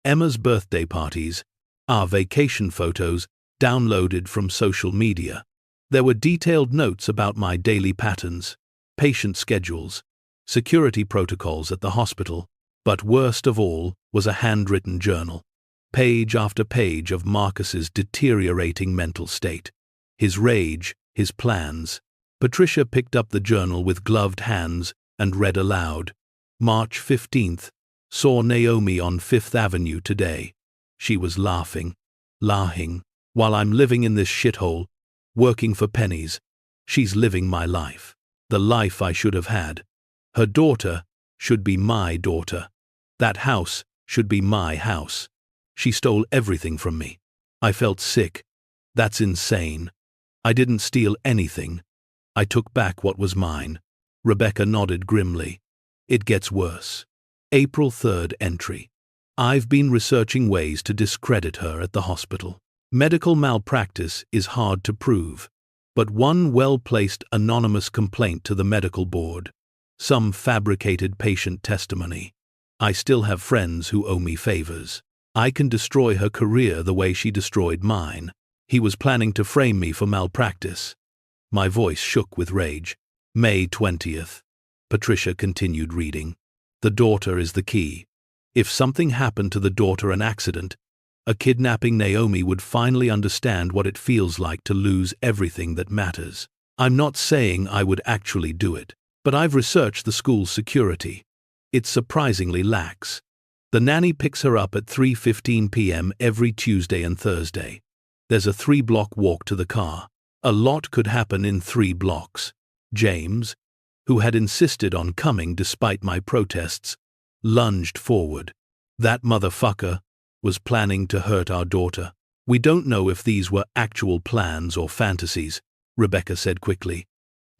Emma's birthday parties, our vacation photos downloaded from social media. There were detailed notes about my daily patterns, patient schedules, security protocols at the hospital, but worst of all was a handwritten journal, page after page of Marcus's deteriorating mental state. his rage, his plans. Patricia picked up the journal with gloved hands and read aloud. March 15th. Saw Naomi on 5th Avenue today. She was laughing. While I'm living in this shithole, working for pennies, she's living my life. The life I should have had. Her daughter should be my daughter. That house should be my house. She stole everything from me. I felt sick. That's insane. I didn't steal anything. I took back what was mine. Rebecca nodded grimly. It gets worse. April 3rd entry. I've been researching ways to discredit her at the hospital. Medical malpractice is hard to prove, but one well-placed anonymous complaint to the medical board. Some fabricated patient testimony. I still have friends who owe me favors. I can destroy her career the way she destroyed mine. He was planning to frame me for malpractice. My voice shook with rage. May 20th. Patricia continued reading. The daughter is the key. If something happened to the daughter, an accident, a kidnapping, Naomi would finally understand what it feels like to lose everything that matters. I'm not saying I would actually do it, but I've researched the school's security. It's surprisingly lax. The nanny picks her up at 3:15 p.m. every Tuesday and Thursday. There's a 3-block walk to the car. A lot could happen in 3 blocks. James, who had insisted on coming despite my protests, lunged forward. That motherfucker was planning to hurt our daughter. We don't know if these were actual plans or fantasies, Rebecca said quickly.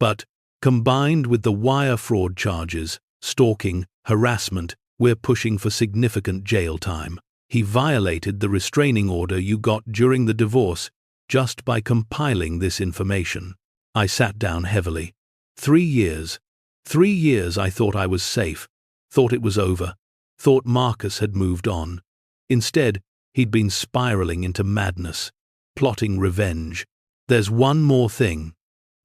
But, combined with the wire fraud charges, stalking, harassment, we're pushing for significant jail time. He violated the restraining order you got during the divorce just by compiling this information. I sat down heavily. 3 years. 3 years I thought I was safe, thought it was over, thought Marcus had moved on. Instead, he'd been spiraling into madness, plotting revenge. There's one more thing,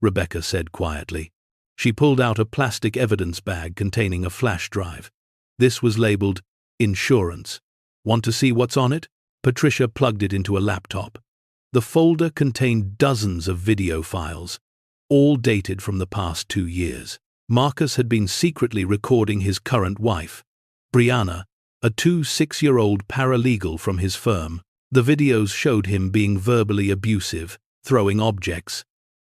Rebecca said quietly. She pulled out a plastic evidence bag containing a flash drive. This was labeled insurance. Want to see what's on it? Patricia plugged it into a laptop. The folder contained dozens of video files, all dated from the past 2 years. Marcus had been secretly recording his current wife, Brianna, a 6-year-old paralegal from his firm. The videos showed him being verbally abusive, throwing objects,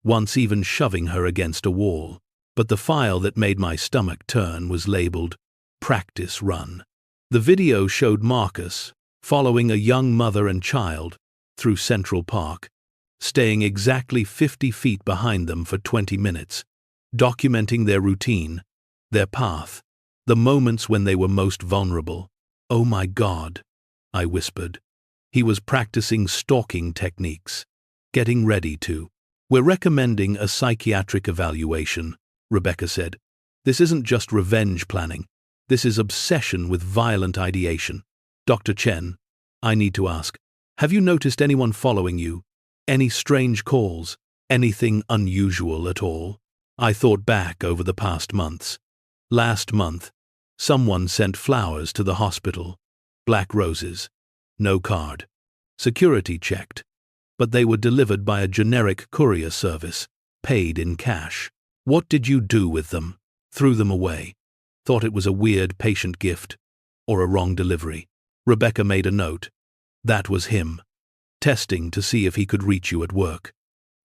once even shoving her against a wall. But the file that made my stomach turn was labeled Practice Run. The video showed Marcus following a young mother and child through Central Park, staying exactly 50 feet behind them for 20 minutes, documenting their routine, their path, the moments when they were most vulnerable. Oh my God, I whispered. He was practicing stalking techniques, getting ready to. We're recommending a psychiatric evaluation, Rebecca said. This isn't just revenge planning. This is obsession with violent ideation. Dr. Chen, I need to ask, have you noticed anyone following you? Any strange calls? Anything unusual at all? I thought back over the past months. Last month, someone sent flowers to the hospital. Black roses. No card. Security checked. But they were delivered by a generic courier service, paid in cash. What did you do with them? Threw them away. Thought it was a weird patient gift. Or a wrong delivery. Rebecca made a note. That was him. Testing to see if he could reach you at work.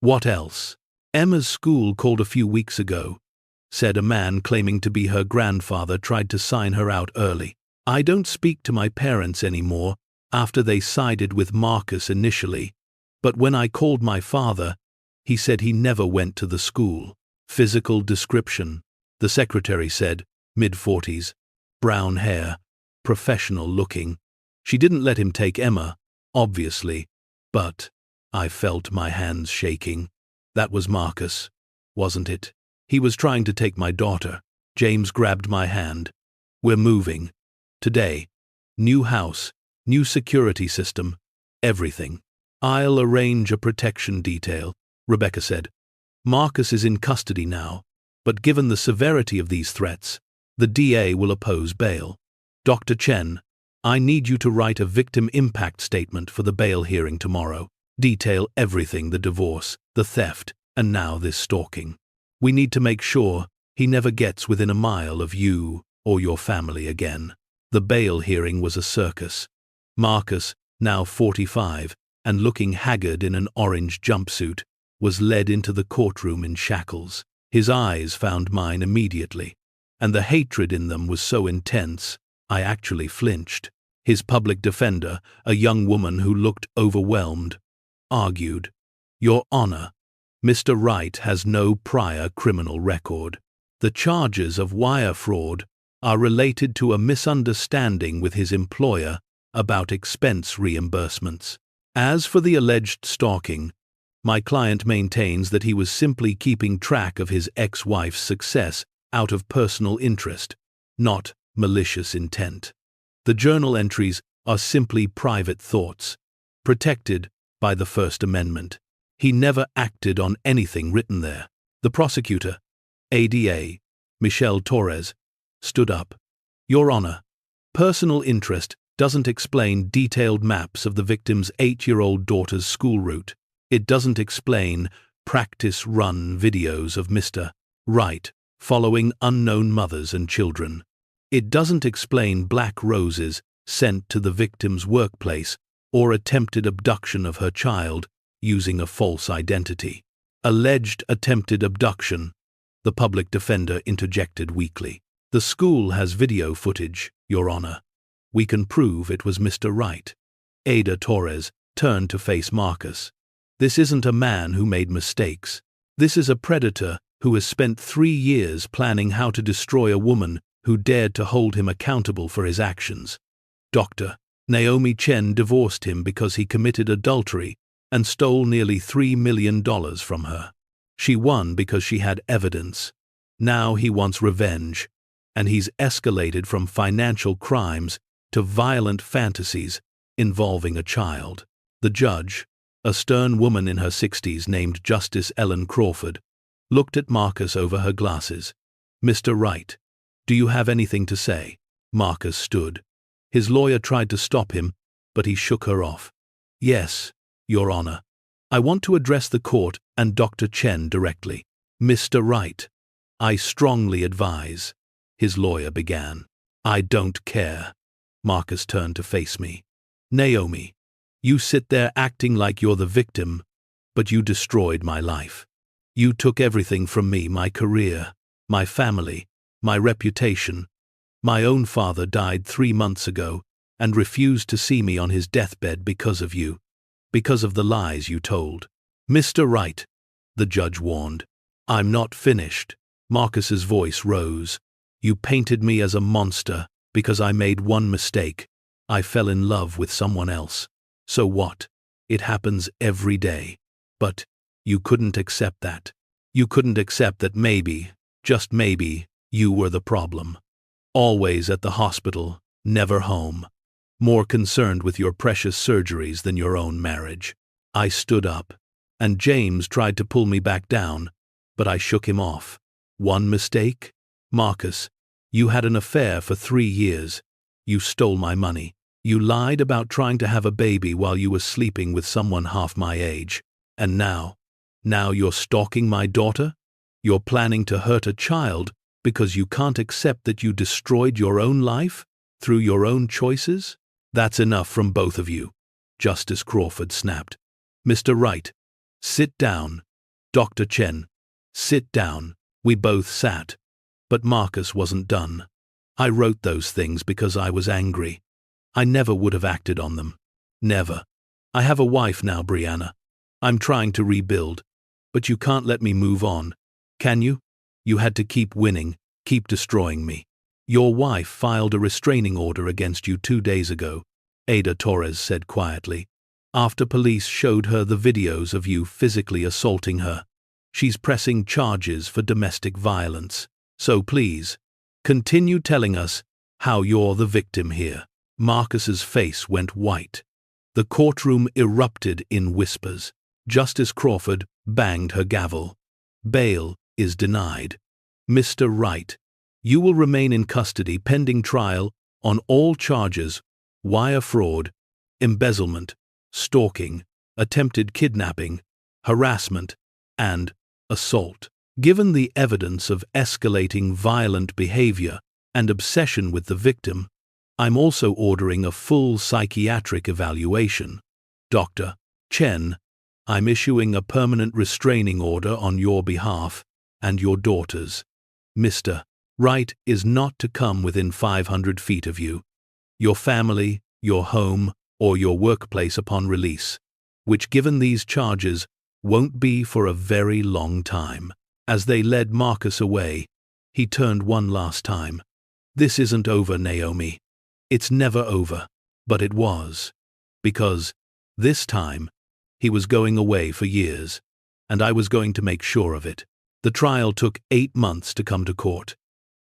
What else? Emma's school called a few weeks ago. Said a man claiming to be her grandfather tried to sign her out early. I don't speak to my parents anymore after they sided with Marcus initially, but when I called my father, he said he never went to the school. Physical description, the secretary said, mid-40s, brown hair, professional looking. She didn't let him take Emma, obviously, but I felt my hands shaking. That was Marcus, wasn't it? He was trying to take my daughter. James grabbed my hand. We're moving. Today. New house, new security system, everything. I'll arrange a protection detail, Rebecca said. Marcus is in custody now, but given the severity of these threats, the DA will oppose bail. Dr. Chen, I need you to write a victim impact statement for the bail hearing tomorrow. Detail everything, the divorce, the theft, and now this stalking. We need to make sure he never gets within a mile of you or your family again. The bail hearing was a circus. Marcus, now 45, and looking haggard in an orange jumpsuit, was led into the courtroom in shackles. His eyes found mine immediately, and the hatred in them was so intense, I actually flinched. His public defender, a young woman who looked overwhelmed, argued, "Your Honor, Mr. Wright has no prior criminal record. The charges of wire fraud are related to a misunderstanding with his employer about expense reimbursements. As for the alleged stalking, my client maintains that he was simply keeping track of his ex-wife's success out of personal interest, not malicious intent. The journal entries are simply private thoughts, protected by the First Amendment. He never acted on anything written there." The prosecutor, ADA, Michelle Torres, stood up. "Your Honor, personal interest doesn't explain detailed maps of the victim's 8-year-old daughter's school route. It doesn't explain practice-run videos of Mr. Wright following unknown mothers and children. It doesn't explain black roses sent to the victim's workplace or attempted abduction of her child using a false identity." "Alleged attempted abduction," the public defender interjected weakly. "The school has video footage, Your Honor. We can prove it was Mr. Wright." Ada Torres turned to face Marcus. "This isn't a man who made mistakes. This is a predator who has spent 3 years planning how to destroy a woman who dared to hold him accountable for his actions. Dr. Naomi Chen divorced him because he committed adultery and stole nearly $3 million from her. She won because she had evidence. Now he wants revenge, and he's escalated from financial crimes to violent fantasies involving a child." The judge, a stern woman in her 60s named Justice Ellen Crawford, looked at Marcus over her glasses. "Mr. Wright, do you have anything to say?" Marcus stood. His lawyer tried to stop him, but he shook her off. "Yes, Your Honor. I want to address the court and Dr. Chen directly." "Mr. Wright, I strongly advise," his lawyer began. "I don't care." Marcus turned to face me. "Naomi, you sit there acting like you're the victim, but you destroyed my life. You took everything from me, my career, my family, my reputation. My own father died 3 months ago and refused to see me on his deathbed because of you, because of the lies you told." "Mr. Wright," the judge warned. "I'm not finished." Marcus's voice rose. "You painted me as a monster because I made one mistake. I fell in love with someone else. So what? It happens every day. But you couldn't accept that. You couldn't accept that maybe, just maybe, you were the problem. Always at the hospital, never home. More concerned with your precious surgeries than your own marriage." I stood up, and James tried to pull me back down, but I shook him off. "One mistake? Marcus, you had an affair for 3 years. You stole my money. You lied about trying to have a baby while you were sleeping with someone half my age. And now you're stalking my daughter? You're planning to hurt a child because you can't accept that you destroyed your own life through your own choices? That's enough from both of you," Justice Crawford snapped. "Mr. Wright, sit down. Dr. Chen, sit down." We both sat, but Marcus wasn't done. "I wrote those things because I was angry. I never would have acted on them. Never. I have a wife now, Brianna. I'm trying to rebuild, but you can't let me move on, can you? You had to keep winning, keep destroying me. Your wife filed a restraining order against you 2 days ago," Ada Torres said quietly, "after police showed her the videos of you physically assaulting her. She's pressing charges for domestic violence. So please, continue telling us how you're the victim here." Marcus's face went white. The courtroom erupted in whispers. Justice Crawford banged her gavel. "Bail is denied. Mr. Wright, you will remain in custody pending trial on all charges: wire fraud, embezzlement, stalking, attempted kidnapping, harassment, and assault. Given the evidence of escalating violent behavior and obsession with the victim, I'm also ordering a full psychiatric evaluation. Dr. Chen, I'm issuing a permanent restraining order on your behalf and your daughter's. Mr. Wright is not to come within 500 feet of you, your family, your home, or your workplace upon release, which, given these charges, won't be for a very long time. As they led Marcus away, he turned one last time. This isn't over, Naomi. It's never over. But it was. Because, this time, he was going away for years, and I was going to make sure of it. The trial took 8 months to come to court.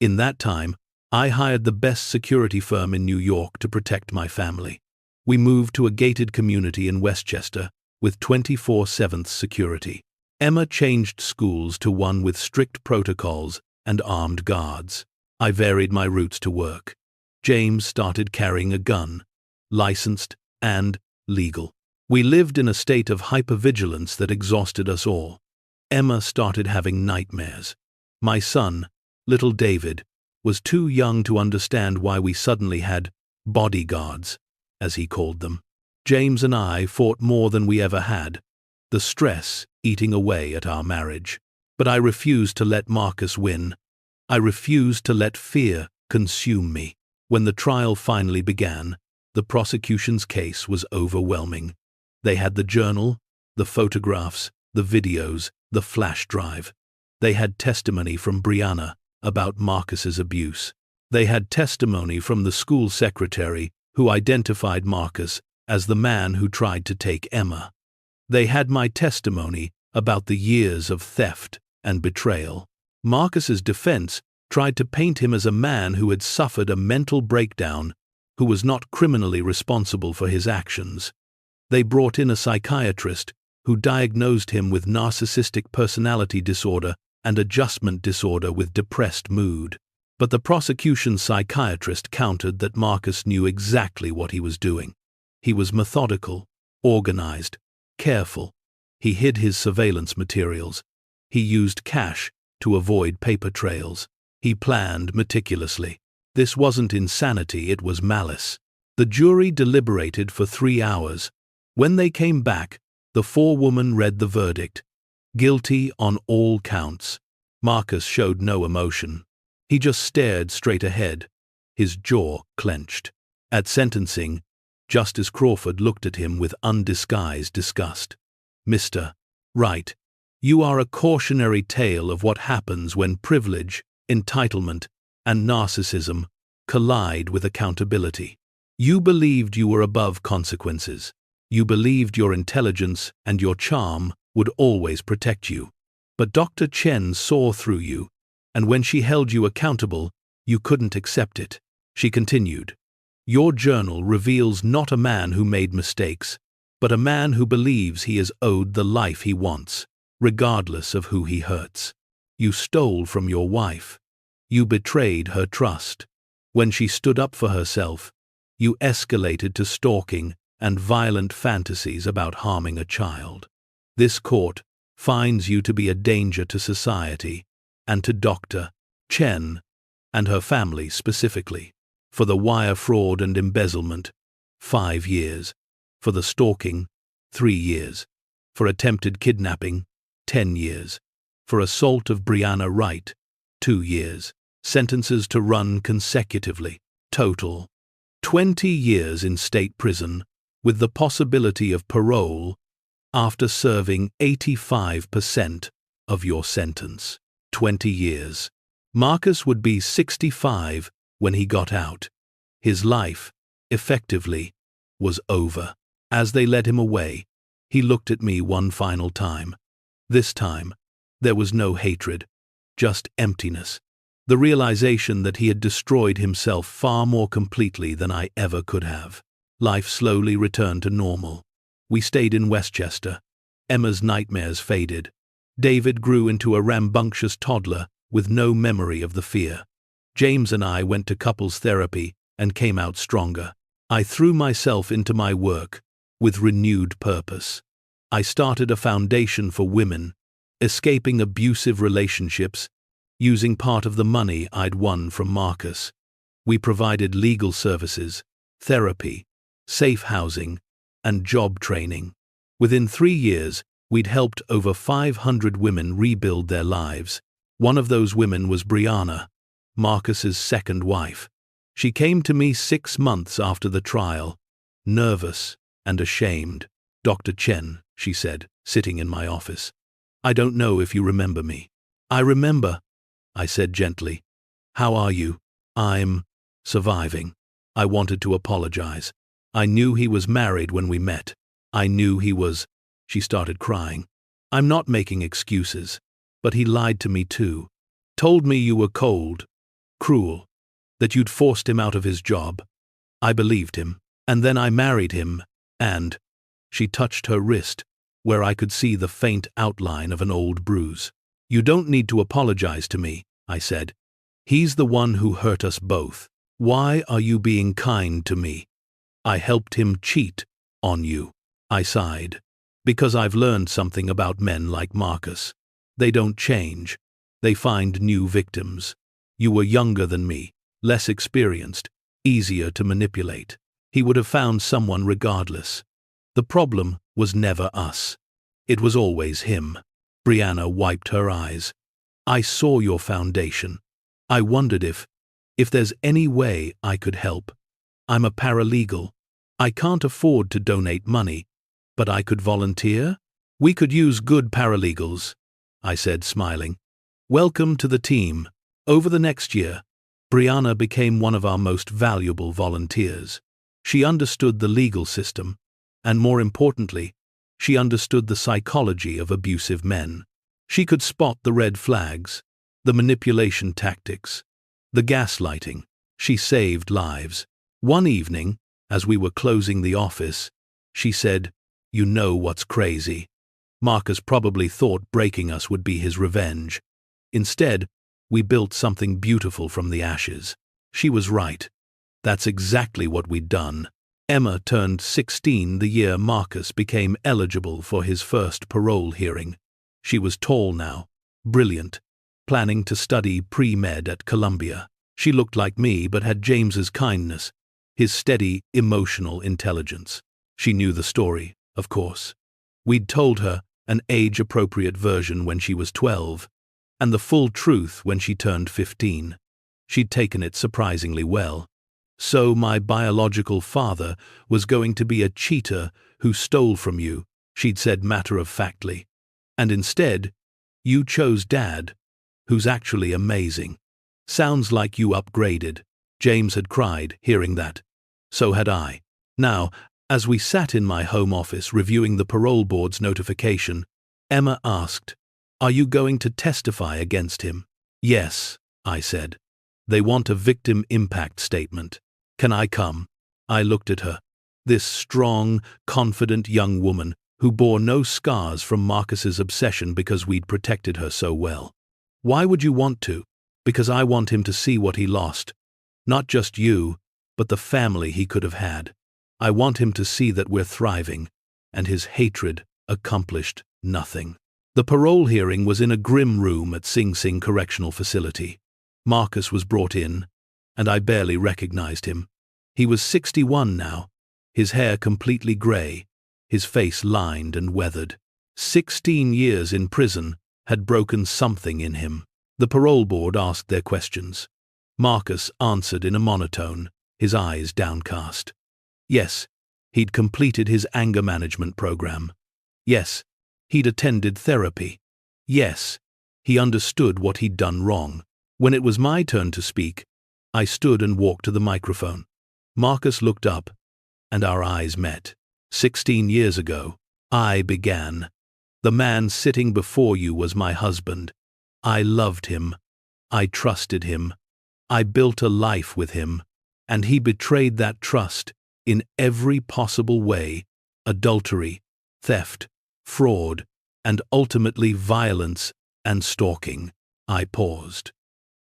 In that time, I hired the best security firm in New York to protect my family. We moved to a gated community in Westchester with 24/7 security. Emma changed schools to one with strict protocols and armed guards. I varied my routes to work. James started carrying a gun, licensed and legal. We lived in a state of hypervigilance that exhausted us all. Emma started having nightmares. My son, little David, was too young to understand why we suddenly had bodyguards, as he called them. James and I fought more than we ever had, the stress eating away at our marriage. But I refused to let Marcus win. I refused to let fear consume me. When the trial finally began, the prosecution's case was overwhelming. They had the journal, the photographs, the videos, the flash drive. They had testimony from Brianna about Marcus's abuse. They had testimony from the school secretary who identified Marcus as the man who tried to take Emma. They had my testimony about the years of theft and betrayal. Marcus's defense tried to paint him as a man who had suffered a mental breakdown, who was not criminally responsible for his actions. They brought in a psychiatrist who diagnosed him with narcissistic personality disorder and adjustment disorder with depressed mood. But the prosecution's psychiatrist countered that Marcus knew exactly what he was doing. He was methodical, organized, careful. He hid his surveillance materials. He used cash to avoid paper trails. He planned meticulously. This wasn't insanity, it was malice. The jury deliberated for 3 hours. When they came back, the forewoman read the verdict. Guilty on all counts. Marcus showed no emotion. He just stared straight ahead, his jaw clenched. At sentencing, Justice Crawford looked at him with undisguised disgust. Mr. Wright, you are a cautionary tale of what happens when privilege, entitlement, and narcissism collide with accountability. You believed you were above consequences. You believed your intelligence and your charm would always protect you. But Dr. Chen saw through you, and when she held you accountable, you couldn't accept it. She continued, "Your journal reveals not a man who made mistakes, but a man who believes he is owed the life he wants, regardless of who he hurts. You stole from your wife. You betrayed her trust. When she stood up for herself, you escalated to stalking and violent fantasies about harming a child. This court finds you to be a danger to society and to Dr. Chen and her family specifically. For the wire fraud and embezzlement, 5 years. For the stalking, 3 years. For attempted kidnapping, 10 years. For assault of Brianna Wright, 2 years. Sentences to run consecutively. Total 20 years in state prison, with the possibility of parole after serving 85% of your sentence. 20 years. Marcus would be 65 when he got out. His life, effectively, was over. As they led him away, he looked at me one final time. This time, there was no hatred, just emptiness. The realization that he had destroyed himself far more completely than I ever could have. Life slowly returned to normal. We stayed in Westchester. Emma's nightmares faded. David grew into a rambunctious toddler with no memory of the fear. James and I went to couples therapy and came out stronger. I threw myself into my work with renewed purpose. I started a foundation for women, escaping abusive relationships, using part of the money I'd won from Marcus. We provided legal services, therapy, safe housing, and job training. Within 3 years, we'd helped over 500 women rebuild their lives. One of those women was Brianna, Marcus's second wife. She came to me 6 months after the trial, nervous and ashamed. "Dr. Chen," she said, sitting in my office. "I don't know if you remember me." "I remember," I said gently. "How are you?" "I'm surviving." I wanted to apologize. I knew he was married when we met. I knew he was. She started crying. "I'm not making excuses, but he lied to me too. Told me you were cold, cruel, that you'd forced him out of his job. I believed him, and then I married him, and—" She touched her wrist, where I could see the faint outline of an old bruise. "You don't need to apologize to me," I said. "He's the one who hurt us both. Why are you being kind to me? I helped him cheat on you." I sighed. "Because I've learned something about men like Marcus. They don't change. They find new victims. You were younger than me, less experienced, easier to manipulate. He would have found someone regardless. The problem was never us. It was always him." Brianna wiped her eyes. "I saw your foundation. I wondered if there's any way I could help. I'm a paralegal. I can't afford to donate money, but I could volunteer. We could use good paralegals," I said, smiling. "Welcome to the team." Over the next year, Brianna became one of our most valuable volunteers. She understood the legal system, and more importantly, she understood the psychology of abusive men. She could spot the red flags, the manipulation tactics, the gaslighting. She saved lives. One evening, as we were closing the office, she said, "You know what's crazy? Marcus probably thought breaking us would be his revenge. Instead, we built something beautiful from the ashes." She was right. That's exactly what we'd done. Emma turned 16 the year Marcus became eligible for his first parole hearing. She was tall now, brilliant, planning to study pre-med at Columbia. She looked like me but had James's kindness, his steady, emotional intelligence. She knew the story, of course. We'd told her an age-appropriate version when she was 12, and the full truth when she turned 15. She'd taken it surprisingly well. "So my biological father was going to be a cheater who stole from you," she'd said matter-of-factly. "And instead, you chose Dad, who's actually amazing. Sounds like you upgraded." James had cried, hearing that. So had I. Now, as we sat in my home office reviewing the parole board's notification, Emma asked, "Are you going to testify against him?" "Yes," I said. "They want a victim impact statement. Can I come?" I looked at her. This strong, confident young woman who bore no scars from Marcus's obsession because we'd protected her so well. "Why would you want to?" "Because I want him to see what he lost. Not just you, but the family he could have had. I want him to see that we're thriving, and his hatred accomplished nothing." The parole hearing was in a grim room at Sing Sing Correctional Facility. Marcus was brought in, and I barely recognized him. He was 61 now, his hair completely gray, his face lined and weathered. 16 years in prison had broken something in him. The parole board asked their questions. Marcus answered in a monotone, his eyes downcast. Yes, he'd completed his anger management program. Yes, he'd attended therapy. Yes, he understood what he'd done wrong. When it was my turn to speak, I stood and walked to the microphone. Marcus looked up, and our eyes met. 16 years ago, I began. The man sitting before you was my husband. I loved him. I trusted him. I built a life with him, and he betrayed that trust in every possible way: adultery, theft, fraud, and ultimately violence and stalking. I paused.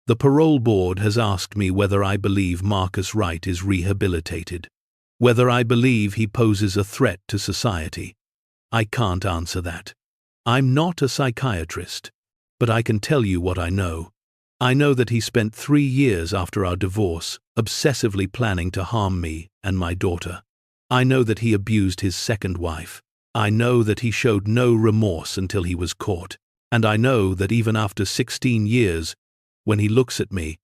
The parole board has asked me whether I believe Marcus Wright is rehabilitated, whether I believe he poses a threat to society. I can't answer that. I'm not a psychiatrist, but I can tell you what I know. I know that he spent 3 years after our divorce obsessively planning to harm me and my daughter. I know that he abused his second wife. I know that he showed no remorse until he was caught. And I know that even after 16 years, when he looks at me,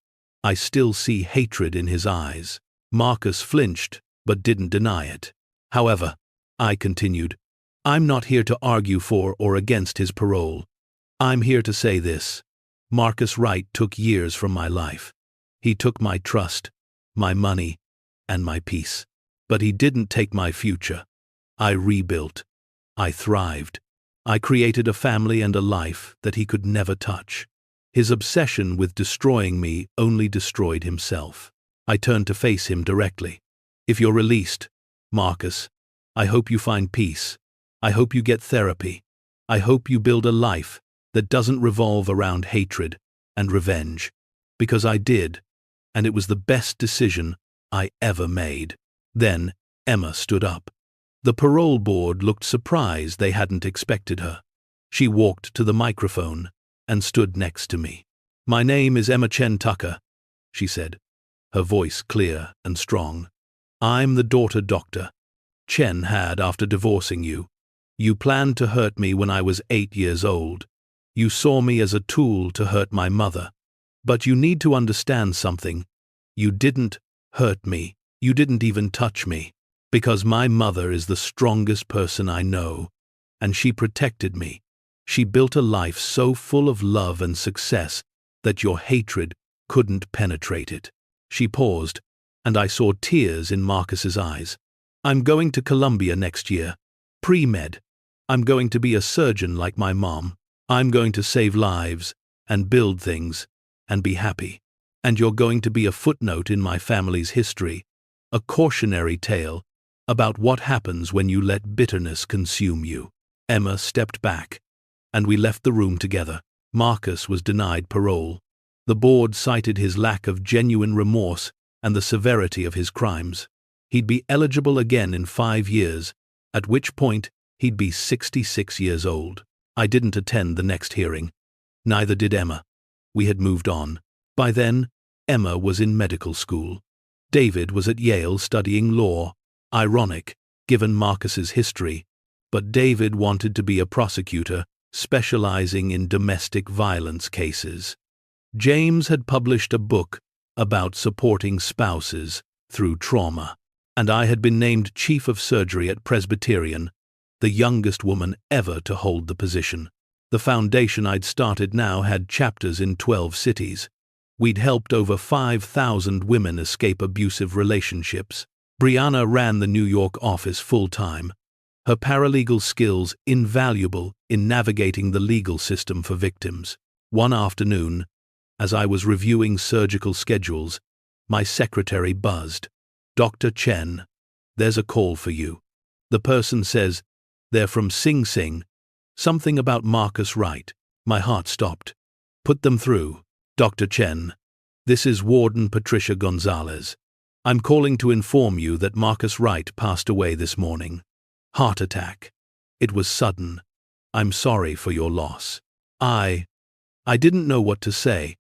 I still see hatred in his eyes. Marcus flinched, but didn't deny it. However, I continued, I'm not here to argue for or against his parole. I'm here to say this. Marcus Wright took years from my life. He took my trust, my money, and my peace. But he didn't take my future. I rebuilt. I thrived. I created a family and a life that he could never touch. His obsession with destroying me only destroyed himself. I turned to face him directly. If you're released, Marcus, I hope you find peace. I hope you get therapy. I hope you build a life that doesn't revolve around hatred and revenge. Because I did, and it was the best decision I ever made. Then Emma stood up. The parole board looked surprised they hadn't expected her. She walked to the microphone and stood next to me. My name is Emma Chen Tucker, she said, her voice clear and strong. I'm the daughter doctor Chen had after divorcing you. You planned to hurt me when I was 8 years old. You saw me as a tool to hurt my mother. But you need to understand something. You didn't hurt me. You didn't even touch me. Because my mother is the strongest person I know, and she protected me. She built a life so full of love and success that your hatred couldn't penetrate it. She paused, and I saw tears in Marcus's eyes. I'm going to Columbia next year. Pre-med. I'm going to be a surgeon like my mom. I'm going to save lives and build things and be happy. And you're going to be a footnote in my family's history, a cautionary tale about what happens when you let bitterness consume you. Emma stepped back, and we left the room together. Marcus was denied parole. The board cited his lack of genuine remorse and the severity of his crimes. He'd be eligible again in 5 years, at which point he'd be 66 years old. I didn't attend the next hearing. Neither did Emma. We had moved on. By then, Emma was in medical school. David was at Yale studying law. Ironic, given Marcus's history, but David wanted to be a prosecutor, specializing in domestic violence cases. James had published a book about supporting spouses through trauma, and I had been named chief of surgery at Presbyterian, the youngest woman ever to hold the position. The foundation I'd started now had chapters in 12 cities. We'd helped over 5,000 women escape abusive relationships. Brianna ran the New York office full-time, her paralegal skills invaluable in navigating the legal system for victims. One afternoon, as I was reviewing surgical schedules, my secretary buzzed. Dr. Chen, there's a call for you. The person says, they're from Sing Sing. Something about Marcus Wright. My heart stopped. Put them through. Dr. Chen, this is Warden Patricia Gonzalez. I'm calling to inform you that Marcus Wright passed away this morning. Heart attack. It was sudden. I'm sorry for your loss. I didn't know what to say.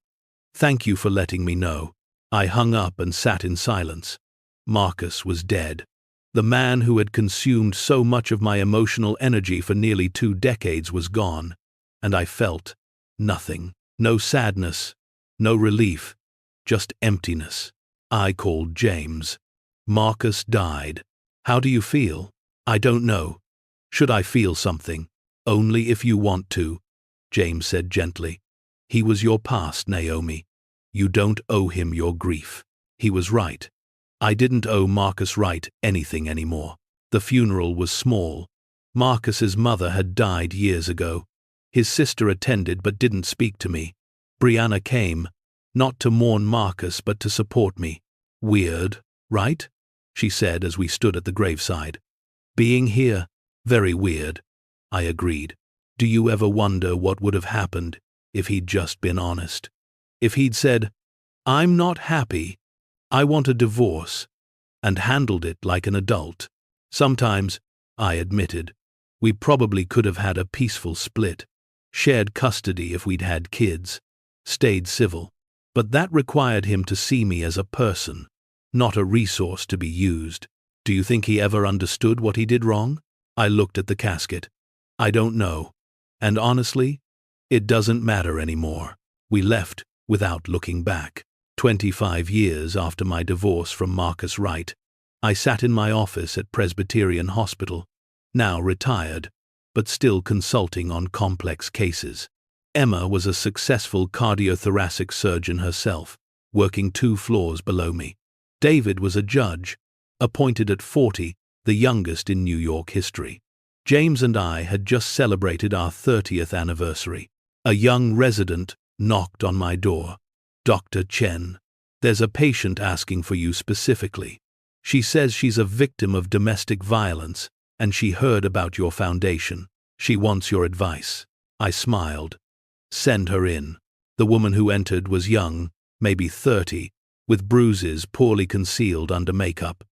Thank you for letting me know. I hung up and sat in silence. Marcus was dead. The man who had consumed so much of my emotional energy for nearly 2 decades was gone, and I felt nothing. No sadness, no relief, just emptiness. I called James. Marcus died. How do you feel? I don't know. Should I feel something? Only if you want to, James said gently. He was your past, Naomi. You don't owe him your grief. He was right. I didn't owe Marcus Wright anything anymore. The funeral was small. Marcus's mother had died years ago. His sister attended but didn't speak to me. Brianna came, not to mourn Marcus but to support me. Weird, right? She said as we stood at the graveside. Being here, very weird, I agreed. Do you ever wonder what would have happened if he'd just been honest? If he'd said, I'm not happy, I want a divorce, and handled it like an adult? Sometimes, I admitted, We probably could have had a peaceful split, shared custody if we'd had kids, stayed civil. But that required him to see me as a person, not a resource to be used. Do you think he ever understood what he did wrong? I looked at the casket. I don't know. And honestly, it doesn't matter anymore. We left without looking back. 25 years after my divorce from Marcus Wright, I sat in my office at Presbyterian Hospital, now retired, but still consulting on complex cases. Emma was a successful cardiothoracic surgeon herself, working 2 floors below me. David was a judge, appointed at 40, the youngest in New York history. James and I had just celebrated our 30th anniversary. A young resident knocked on my door. "Dr. Chen, there's a patient asking for you specifically. She says she's a victim of domestic violence, and she heard about your foundation. She wants your advice." I smiled. "Send her in." The woman who entered was young, maybe 30, with bruises poorly concealed under makeup.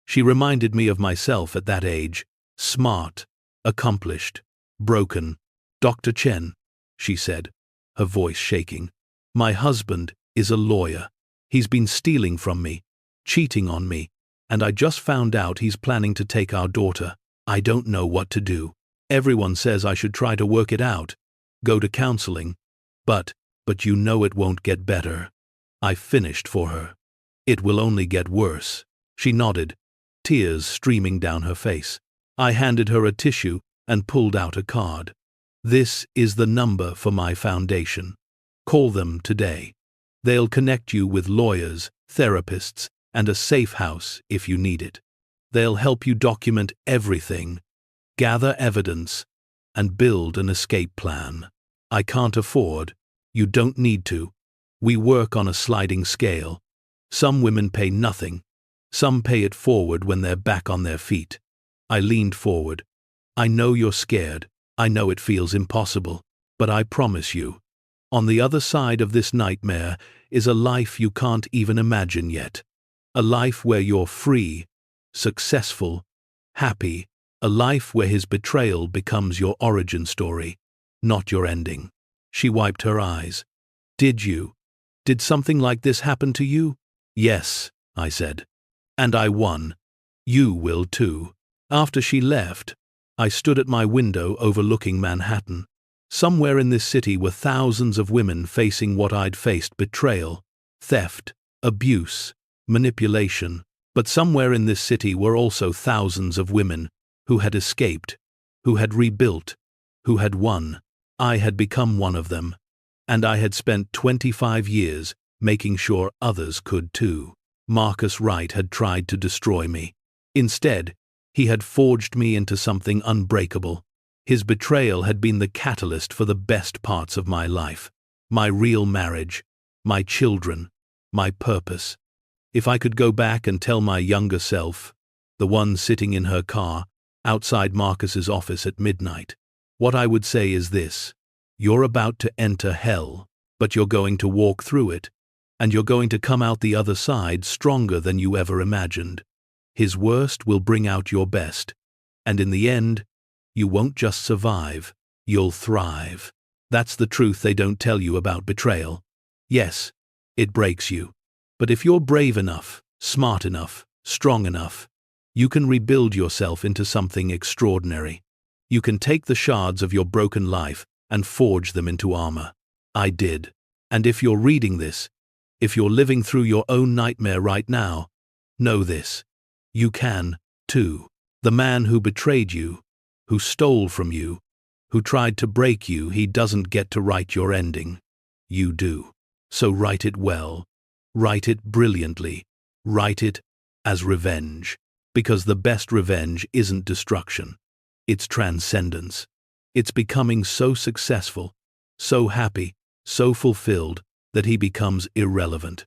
She reminded me of myself at that age, smart, accomplished, broken. "Dr. Chen," she said, her voice shaking, "my husband is a lawyer. He's been stealing from me, cheating on me, and I just found out he's planning to take our daughter. I don't know what to do. Everyone says I should try to work it out, go to counseling, but you know it won't get better." I finished for her. "It will only get worse." She nodded, tears streaming down her face. I handed her a tissue and pulled out a card. "This is the number for my foundation. Call them today. They'll connect you with lawyers, therapists, and a safe house if you need it. They'll help you document everything, gather evidence, and build an escape plan. I can't afford. You don't need to. We work on a sliding scale. Some women pay nothing. Some pay it forward when they're back on their feet." I leaned forward. "I know you're scared. I know it feels impossible. But I promise you, on the other side of this nightmare is a life you can't even imagine yet. A life where you're free, successful, happy. A life where his betrayal becomes your origin story, not your ending." She wiped her eyes. Did something like this happen to you?" "Yes," I said. "And I won. You will too." After she left, I stood at my window overlooking Manhattan. Somewhere in this city were thousands of women facing what I'd faced: betrayal, theft, abuse, manipulation. But somewhere in this city were also thousands of women who had escaped, who had rebuilt, who had won. I had become one of them, and I had spent 25 years making sure others could too. Marcus Wright had tried to destroy me. Instead, he had forged me into something unbreakable. His betrayal had been the catalyst for the best parts of my life: my real marriage, my children, my purpose. If I could go back and tell my younger self, the one sitting in her car, outside Marcus's office at midnight, what I would say is this: you're about to enter hell, but you're going to walk through it, and you're going to come out the other side stronger than you ever imagined. His worst will bring out your best, and in the end, you won't just survive, you'll thrive. That's the truth they don't tell you about betrayal. Yes, it breaks you. But if you're brave enough, smart enough, strong enough, you can rebuild yourself into something extraordinary. You can take the shards of your broken life and forge them into armor. I did. And if you're reading this, if you're living through your own nightmare right now, know this: you can, too. The man who betrayed you, who stole from you, who tried to break you, he doesn't get to write your ending. You do. So write it well. Write it brilliantly. Write it as revenge. Because the best revenge isn't destruction. It's transcendence. It's becoming so successful, so happy, so fulfilled, that he becomes irrelevant.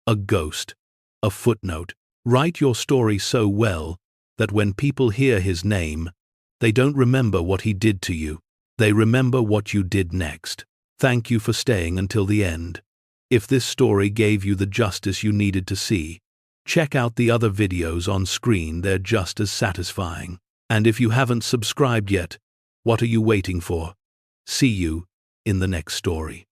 A ghost. A footnote. Write your story so well that when people hear his name, they don't remember what he did to you. They remember what you did next. Thank you for staying until the end. If this story gave you the justice you needed to see, check out the other videos on screen. They're just as satisfying. And if you haven't subscribed yet, What are you waiting for? See you in the next story.